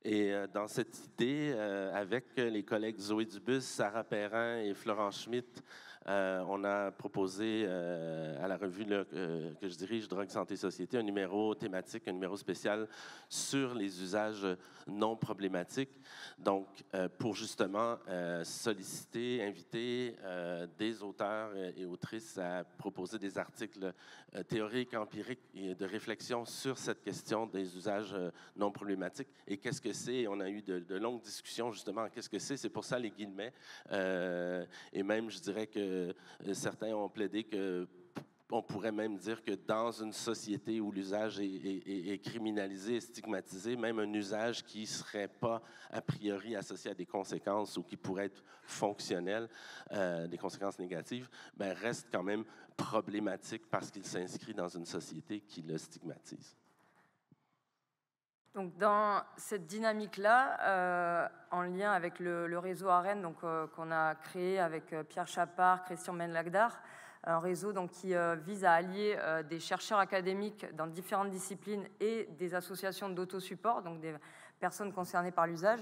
Et dans cette idée, avec les collègues Zoé Dubus, Sarah Perrin et Florent Schmitt, on a proposé à la revue que je dirige, Drogue, Santé, Société, un numéro thématique, un numéro spécial sur les usages non problématiques. Donc, pour justement solliciter, inviter des auteurs et autrices à proposer des articles théoriques, empiriques et de réflexion sur cette question des usages non problématiques. Et qu'est-ce que c'est? On a eu de longues discussions justement. Qu'est-ce que c'est? C'est pour ça les guillemets. Et même, je dirais que certains ont plaidé que on pourrait même dire que dans une société où l'usage est criminalisé et stigmatisé, même un usage qui ne serait pas a priori associé à des conséquences ou qui pourrait être fonctionnel, des conséquences négatives, ben reste quand même problématique parce qu'il s'inscrit dans une société qui le stigmatise. Donc, dans cette dynamique-là, en lien avec le réseau AREN qu'on a créé avec Pierre Chapard, Christian Benlagdar, un réseau qui vise à allier des chercheurs académiques dans différentes disciplines et des associations d'autosupport, donc des personnes concernées par l'usage.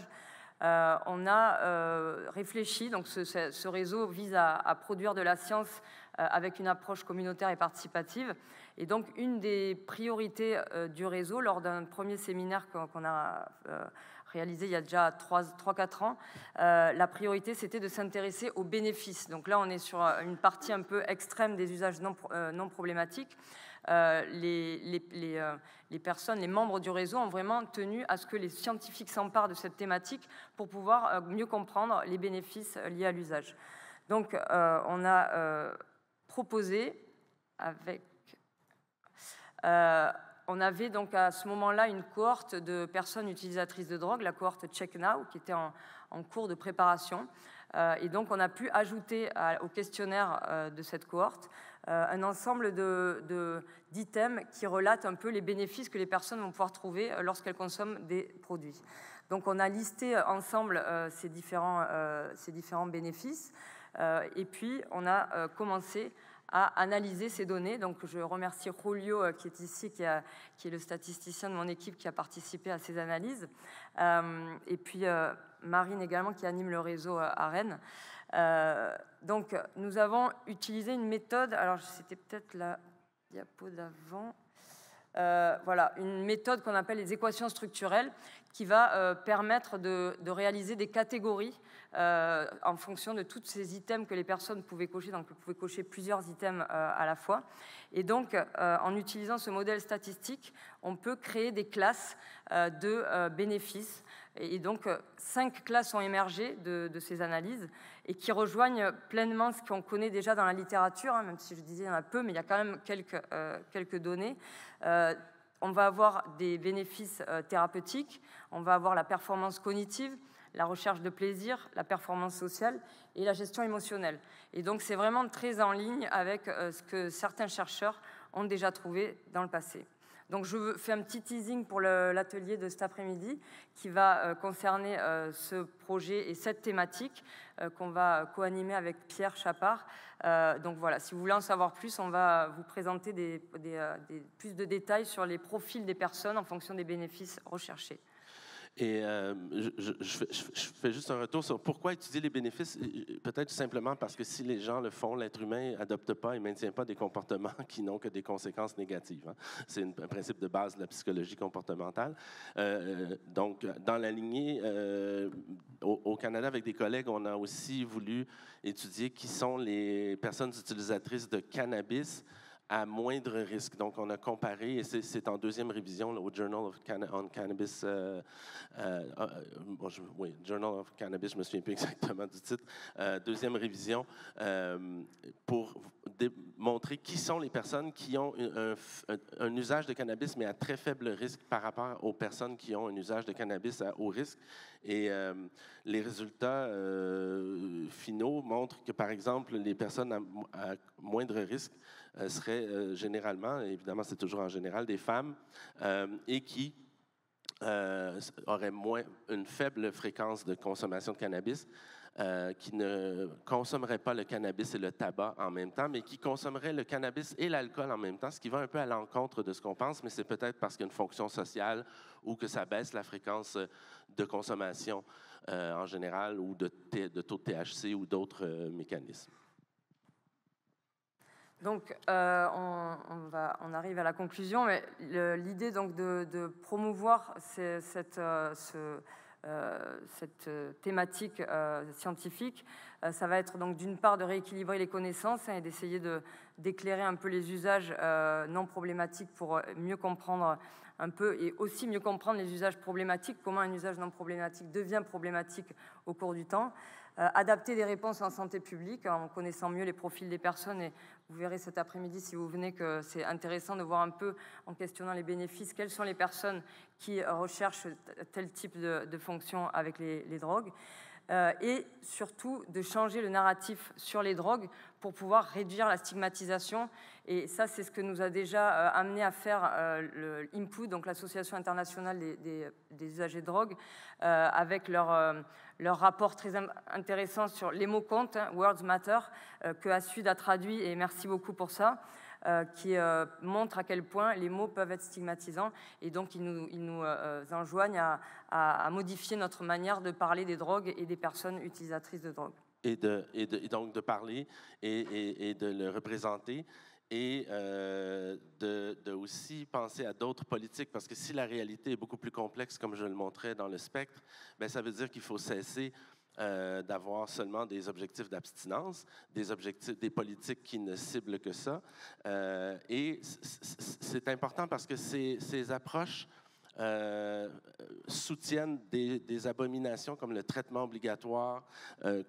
On a réfléchi, donc ce réseau vise à produire de la science avec une approche communautaire et participative. Et donc, une des priorités du réseau, lors d'un premier séminaire qu'on a réalisé il y a déjà 3-4 ans, la priorité, c'était de s'intéresser aux bénéfices. Donc là, on est sur une partie un peu extrême des usages non problématiques. Les personnes, les membres du réseau ont vraiment tenu à ce que les scientifiques s'emparent de cette thématique pour pouvoir mieux comprendre les bénéfices liés à l'usage. Donc, on a proposé avec... on avait donc à ce moment-là une cohorte de personnes utilisatrices de drogue, la cohorte Check Now, qui était en cours de préparation. Et donc, on a pu ajouter au questionnaire de cette cohorte un ensemble d'items qui relatent un peu les bénéfices que les personnes vont pouvoir trouver lorsqu'elles consomment des produits. Donc, on a listé ensemble ces différents bénéfices. Et puis, on a commencé à analyser ces données. Donc, je remercie Julio qui est ici, qui est le statisticien de mon équipe qui a participé à ces analyses. Et puis, Marine également qui anime le réseau à Rennes. Donc, nous avons utilisé une méthode, alors c'était peut-être la diapo d'avant, voilà, une méthode qu'on appelle les équations structurelles qui va permettre de réaliser des catégories en fonction de tous ces items que les personnes pouvaient cocher. Donc, vous pouvez cocher plusieurs items à la fois. Et donc, en utilisant ce modèle statistique, on peut créer des classes de bénéfices. Et donc, 5 classes ont émergé de ces analyses et qui rejoignent pleinement ce qu'on connaît déjà dans la littérature, même si je disais il y en a peu, mais il y a quand même quelques données. On va avoir des bénéfices thérapeutiques, on va avoir la performance cognitive, la recherche de plaisir, la performance sociale et la gestion émotionnelle. Et donc, c'est vraiment très en ligne avec ce que certains chercheurs ont déjà trouvé dans le passé. Donc, je fais un petit teasing pour l'atelier de cet après-midi qui va concerner ce projet et cette thématique qu'on va co-animer avec Pierre Chapard. Donc voilà, si vous voulez en savoir plus, on va vous présenter plus de détails sur les profils des personnes en fonction des bénéfices recherchés. Et je fais juste un retour sur pourquoi étudier les bénéfices. Peut-être simplement parce que si les gens le font, l'être humain n'adopte pas et ne maintient pas des comportements qui n'ont que des conséquences négatives. Hein. C'est un principe de base de la psychologie comportementale. Donc, dans la lignée, au Canada, avec des collègues, on a aussi voulu étudier qui sont les personnes utilisatrices de cannabis à moindre risque. Donc, on a comparé, et c'est en deuxième révision là, au Journal of Cannabis, oui, Journal of Cannabis, je ne me souviens plus exactement du titre, deuxième révision, pour démontrer qui sont les personnes qui ont un usage de cannabis, mais à très faible risque par rapport aux personnes qui ont un usage de cannabis à haut risque. Et les résultats finaux montrent que, par exemple, les personnes à moindre risque seraient généralement, évidemment c'est toujours en général, des femmes et qui auraient une faible fréquence de consommation de cannabis, qui ne consommeraient pas le cannabis et le tabac en même temps, mais qui consommeraient le cannabis et l'alcool en même temps, ce qui va un peu à l'encontre de ce qu'on pense, mais c'est peut-être parce qu'il y a une fonction sociale ou que ça baisse la fréquence de consommation en général ou de taux de THC ou d'autres mécanismes. Donc, on arrive à la conclusion, mais l'idée donc de promouvoir cette thématique scientifique, ça va être donc d'une part de rééquilibrer les connaissances et d'essayer d'éclairer un peu les usages non problématiques pour mieux comprendre un peu et aussi mieux comprendre les usages problématiques, comment un usage non problématique devient problématique au cours du temps. Adapter des réponses en santé publique en connaissant mieux les profils des personnes, et vous verrez cet après-midi si vous venez que c'est intéressant de voir un peu en questionnant les bénéfices, quelles sont les personnes qui recherchent tel type de fonction avec les drogues, et surtout de changer le narratif sur les drogues pour pouvoir réduire la stigmatisation. Et ça, c'est ce que nous a déjà amené à faire le IMPU, donc l'Association internationale des usagers de drogue, avec leur rapport très intéressant sur les mots comptent, Words Matter, que Asud a traduit, et merci beaucoup pour ça, qui montre à quel point les mots peuvent être stigmatisants. Et donc, ils nous enjoignent à modifier notre manière de parler des drogues et des personnes utilisatrices de drogue. Et donc de parler et de le représenter. Et de aussi penser à d'autres politiques, parce que si la réalité est beaucoup plus complexe, comme je le montrais dans le spectre, bien, ça veut dire qu'il faut cesser d'avoir seulement des objectifs d'abstinence, des politiques qui ne ciblent que ça. Et c'est important parce que ces approches soutiennent des abominations comme le traitement obligatoire,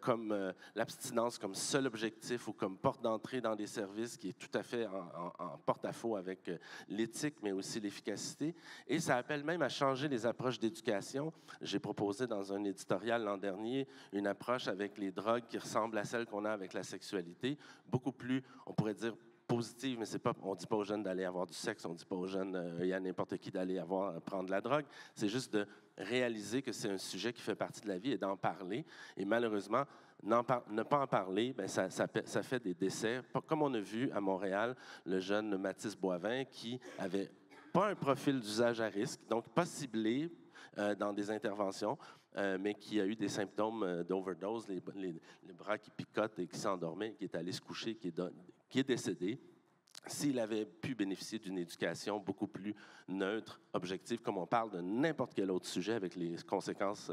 comme l'abstinence comme seul objectif ou comme porte d'entrée dans des services, qui est tout à fait en porte-à-faux avec l'éthique, mais aussi l'efficacité. Et ça appelle même à changer les approches d'éducation. J'ai proposé dans un éditorial l'an dernier une approche avec les drogues qui ressemble à celle qu'on a avec la sexualité, beaucoup plus, on pourrait dire, positive, mais c'est pas, on ne dit pas aux jeunes d'aller avoir du sexe, on ne dit pas aux jeunes, il y a n'importe qui d'aller prendre de la drogue. C'est juste de réaliser que c'est un sujet qui fait partie de la vie et d'en parler. Et malheureusement, ne pas en parler, bien, ça fait des décès. Comme on a vu à Montréal, le jeune Mathis Boivin qui avait pas un profil d'usage à risque, donc pas ciblé dans des interventions, mais qui a eu des symptômes d'overdose, les bras qui picotent et qui s'endormait, qui est allé se coucher, qui est décédé. S'il avait pu bénéficier d'une éducation beaucoup plus neutre, objective, comme on parle de n'importe quel autre sujet avec les conséquences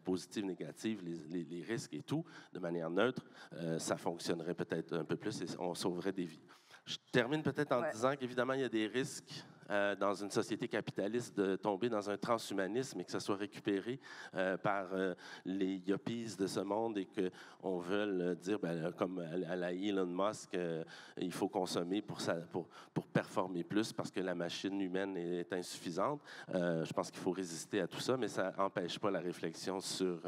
positives, négatives, les risques et tout, de manière neutre, ça fonctionnerait peut-être un peu plus et on sauverait des vies. Je termine peut-être en disant qu'évidemment, il y a des risques dans une société capitaliste de tomber dans un transhumanisme et que ça soit récupéré par les yuppies de ce monde et qu'on veuille dire, comme à la Elon Musk, il faut consommer pour performer plus parce que la machine humaine est insuffisante. Je pense qu'il faut résister à tout ça, mais ça n'empêche pas la réflexion sur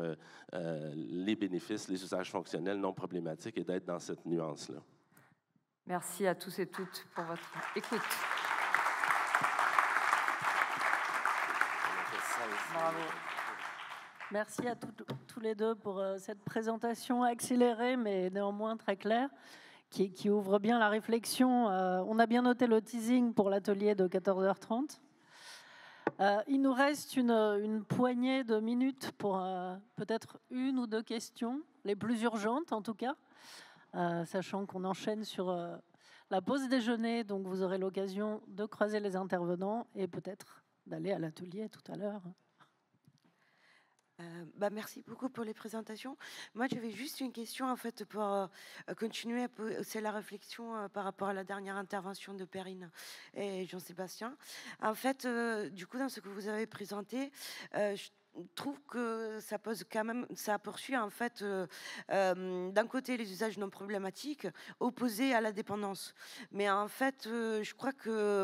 les bénéfices, les usages fonctionnels non problématiques et d'être dans cette nuance-là. Merci à tous et toutes pour votre écoute. Bravo. Merci à tous les deux pour cette présentation accélérée, mais néanmoins très claire, qui ouvre bien la réflexion. On a bien noté le teasing pour l'atelier de 14h30. Il nous reste une poignée de minutes pour peut-être une ou deux questions, les plus urgentes en tout cas. Sachant qu'on enchaîne sur la pause déjeuner, donc vous aurez l'occasion de croiser les intervenants et peut-être d'aller à l'atelier tout à l'heure. Merci beaucoup pour les présentations. Moi, j'avais juste une question en fait pour continuer. C'est la réflexion par rapport à la dernière intervention de Perrine et Jean-Sébastien. En fait, du coup, dans ce que vous avez présenté, je trouve que ça pose quand même, ça poursuit en fait d'un côté les usages non problématiques opposés à la dépendance, mais en fait je crois que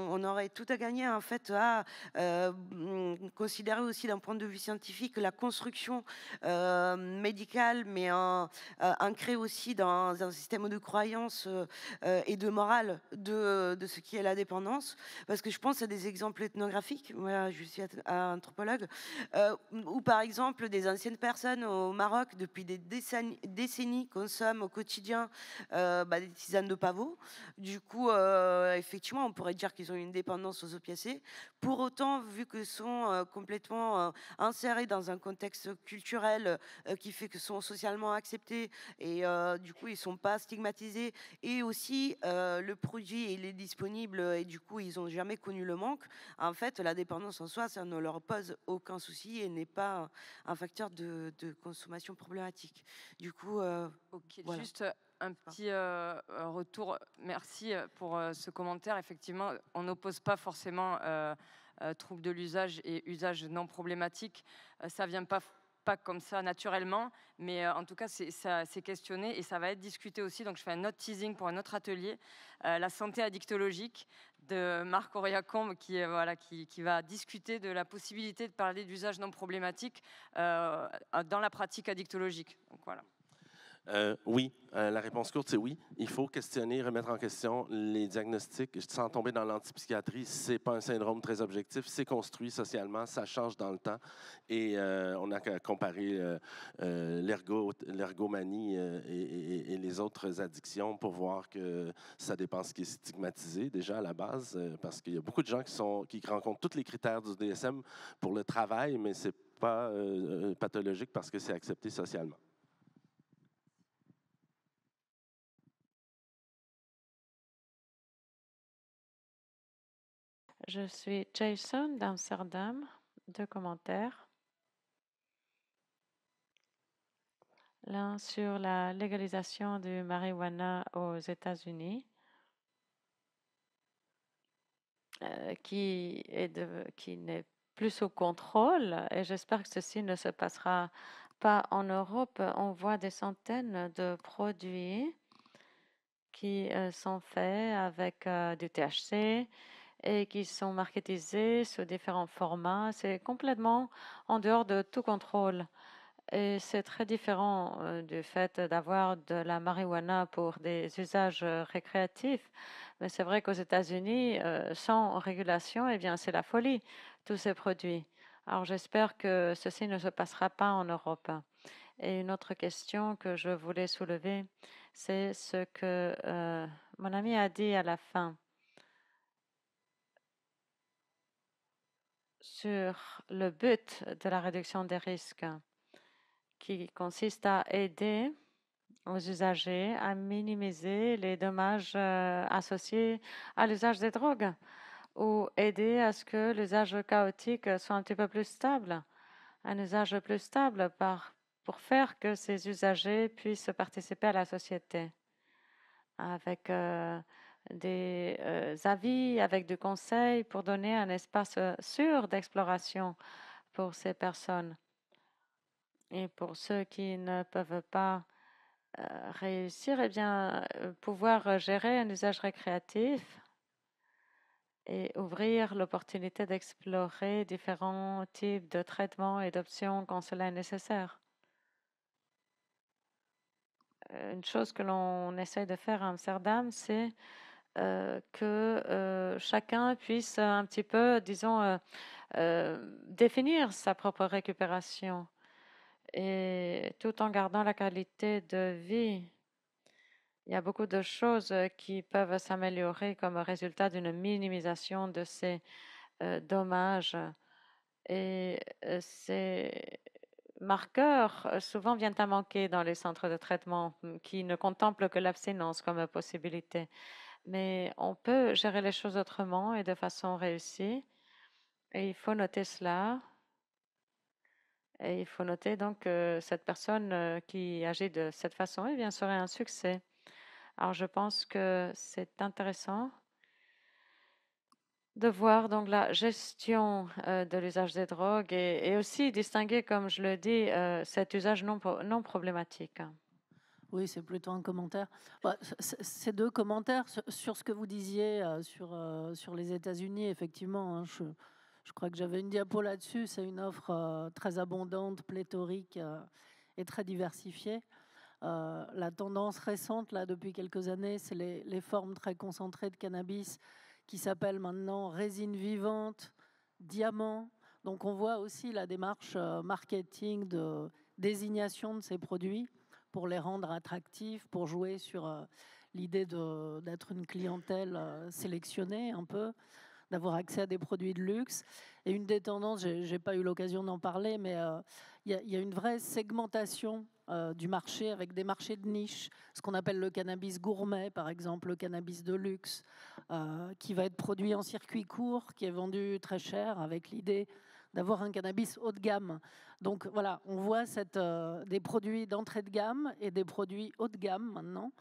on aurait tout à gagner en fait à considérer aussi d'un point de vue scientifique la construction médicale, mais ancrée aussi dans un système de croyance et de morale de ce qui est la dépendance, parce que je pense à des exemples ethnographiques. Moi, je suis anthropologue. Ou par exemple, des anciennes personnes au Maroc, depuis des décennies, consomment au quotidien des tisanes de pavot. Du coup, effectivement, on pourrait dire qu'ils ont une dépendance aux opiacés. Pour autant, vu que sont complètement insérés dans un contexte culturel qui fait que sont socialement acceptés et du coup, ils sont pas stigmatisés. Et aussi, le produit, il est disponible et du coup, ils ont jamais connu le manque. En fait, la dépendance en soi, ça ne leur pose aucun souci et n'est pas un facteur de consommation problématique. Du coup, voilà. Juste un petit retour. Merci pour ce commentaire. Effectivement, on n'oppose pas forcément trouble de l'usage et usage non problématique. Ça vient pas comme ça naturellement, mais en tout cas, c'est questionné et ça va être discuté aussi. Donc, je fais un autre teasing pour un autre atelier, la santé addictologique de Marc Auriacombe, qui va discuter de la possibilité de parler d'usage non problématique dans la pratique addictologique. Donc, voilà. Oui, la réponse courte, c'est oui. Il faut questionner, remettre en question les diagnostics. Sans tomber dans l'antipsychiatrie, ce n'est pas un syndrome très objectif. C'est construit socialement, ça change dans le temps. Et on a qu'à comparer l'ergomanie et les autres addictions pour voir que ça dépend ce qui est stigmatisé déjà à la base, parce qu'il y a beaucoup de gens qui rencontrent tous les critères du DSM pour le travail, mais ce n'est pas pathologique parce que c'est accepté socialement. Je suis Jason d'Amsterdam. 2 commentaires. L'un sur la légalisation du marijuana aux États-Unis, qui n'est plus sous contrôle, et j'espère que ceci ne se passera pas en Europe. On voit des centaines de produits qui sont faits avec du THC, et qui sont marketisés sous différents formats. C'est complètement en dehors de tout contrôle. Et c'est très différent du fait d'avoir de la marijuana pour des usages récréatifs. Mais c'est vrai qu'aux États-Unis, sans régulation, eh bien, c'est la folie, tous ces produits. Alors j'espère que ceci ne se passera pas en Europe. Et une autre question que je voulais soulever, c'est ce que mon ami a dit à la fin. Sur le but de la réduction des risques, qui consiste à aider aux usagers à minimiser les dommages associés à l'usage des drogues, ou aider à ce que l'usage chaotique soit un petit peu plus stable, un usage plus stable pour faire que ces usagers puissent participer à la société avec des avis, avec du conseil pour donner un espace sûr d'exploration pour ces personnes. Et pour ceux qui ne peuvent pas réussir, eh bien, pouvoir gérer un usage récréatif et ouvrir l'opportunité d'explorer différents types de traitements et d'options quand cela est nécessaire. Une chose que l'on essaie de faire à Amsterdam, c'est que chacun puisse un petit peu, disons, définir sa propre récupération et tout en gardant la qualité de vie. Il y a beaucoup de choses qui peuvent s'améliorer comme résultat d'une minimisation de ces dommages. Et ces marqueurs souvent viennent à manquer dans les centres de traitement qui ne contemplent que l'abstinence comme possibilité. Mais on peut gérer les choses autrement et de façon réussie. Et il faut noter cela. Et il faut noter donc que cette personne qui agit de cette façon, eh bien, serait un succès. Alors, je pense que c'est intéressant de voir donc la gestion de l'usage des drogues et aussi distinguer, comme je le dis, cet usage non problématique. Oui, c'est plutôt un commentaire. Ces 2 commentaires sur ce que vous disiez sur les États-Unis, effectivement, hein, je crois que j'avais une diapo là-dessus. C'est une offre très abondante, pléthorique et très diversifiée. La tendance récente, là, depuis quelques années, c'est les formes très concentrées de cannabis qui s'appellent maintenant résine vivante, diamant, Donc on voit aussi la démarche marketing de désignation de ces produits pour les rendre attractifs, pour jouer sur l'idée d'être une clientèle sélectionnée un peu, d'avoir accès à des produits de luxe. Et une des tendances, je n'ai pas eu l'occasion d'en parler, mais il y a une vraie segmentation du marché avec des marchés de niche, ce qu'on appelle le cannabis gourmet, par exemple, le cannabis de luxe, qui va être produit en circuit court, qui est vendu très cher, avec l'idée d'avoir un cannabis haut de gamme. Donc voilà, on voit des produits d'entrée de gamme et des produits haut de gamme maintenant.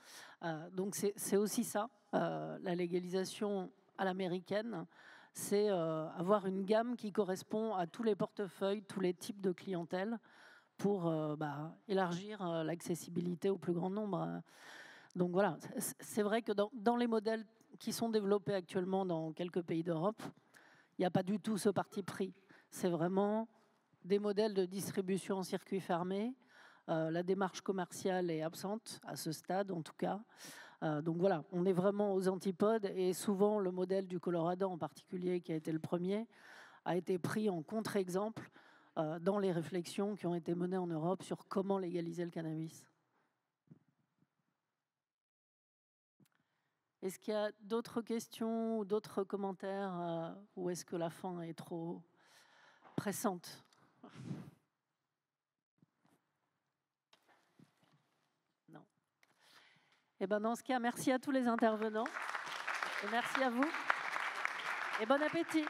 Donc c'est aussi ça, la légalisation à l'américaine, c'est avoir une gamme qui correspond à tous les portefeuilles, tous les types de clientèle pour élargir l'accessibilité au plus grand nombre. Donc voilà, c'est vrai que dans les modèles qui sont développés actuellement dans quelques pays d'Europe, il n'y a pas du tout ce parti pris. C'est vraiment des modèles de distribution en circuit fermé. La démarche commerciale est absente, à ce stade en tout cas. Donc voilà, on est vraiment aux antipodes et souvent le modèle du Colorado en particulier, qui a été le premier, a été pris en contre-exemple dans les réflexions qui ont été menées en Europe sur comment légaliser le cannabis. Est-ce qu'il y a d'autres questions ou d'autres commentaires ou est-ce que la fin est trop pressante? Non. Et ben dans ce cas, merci à tous les intervenants et merci à vous et bon appétit.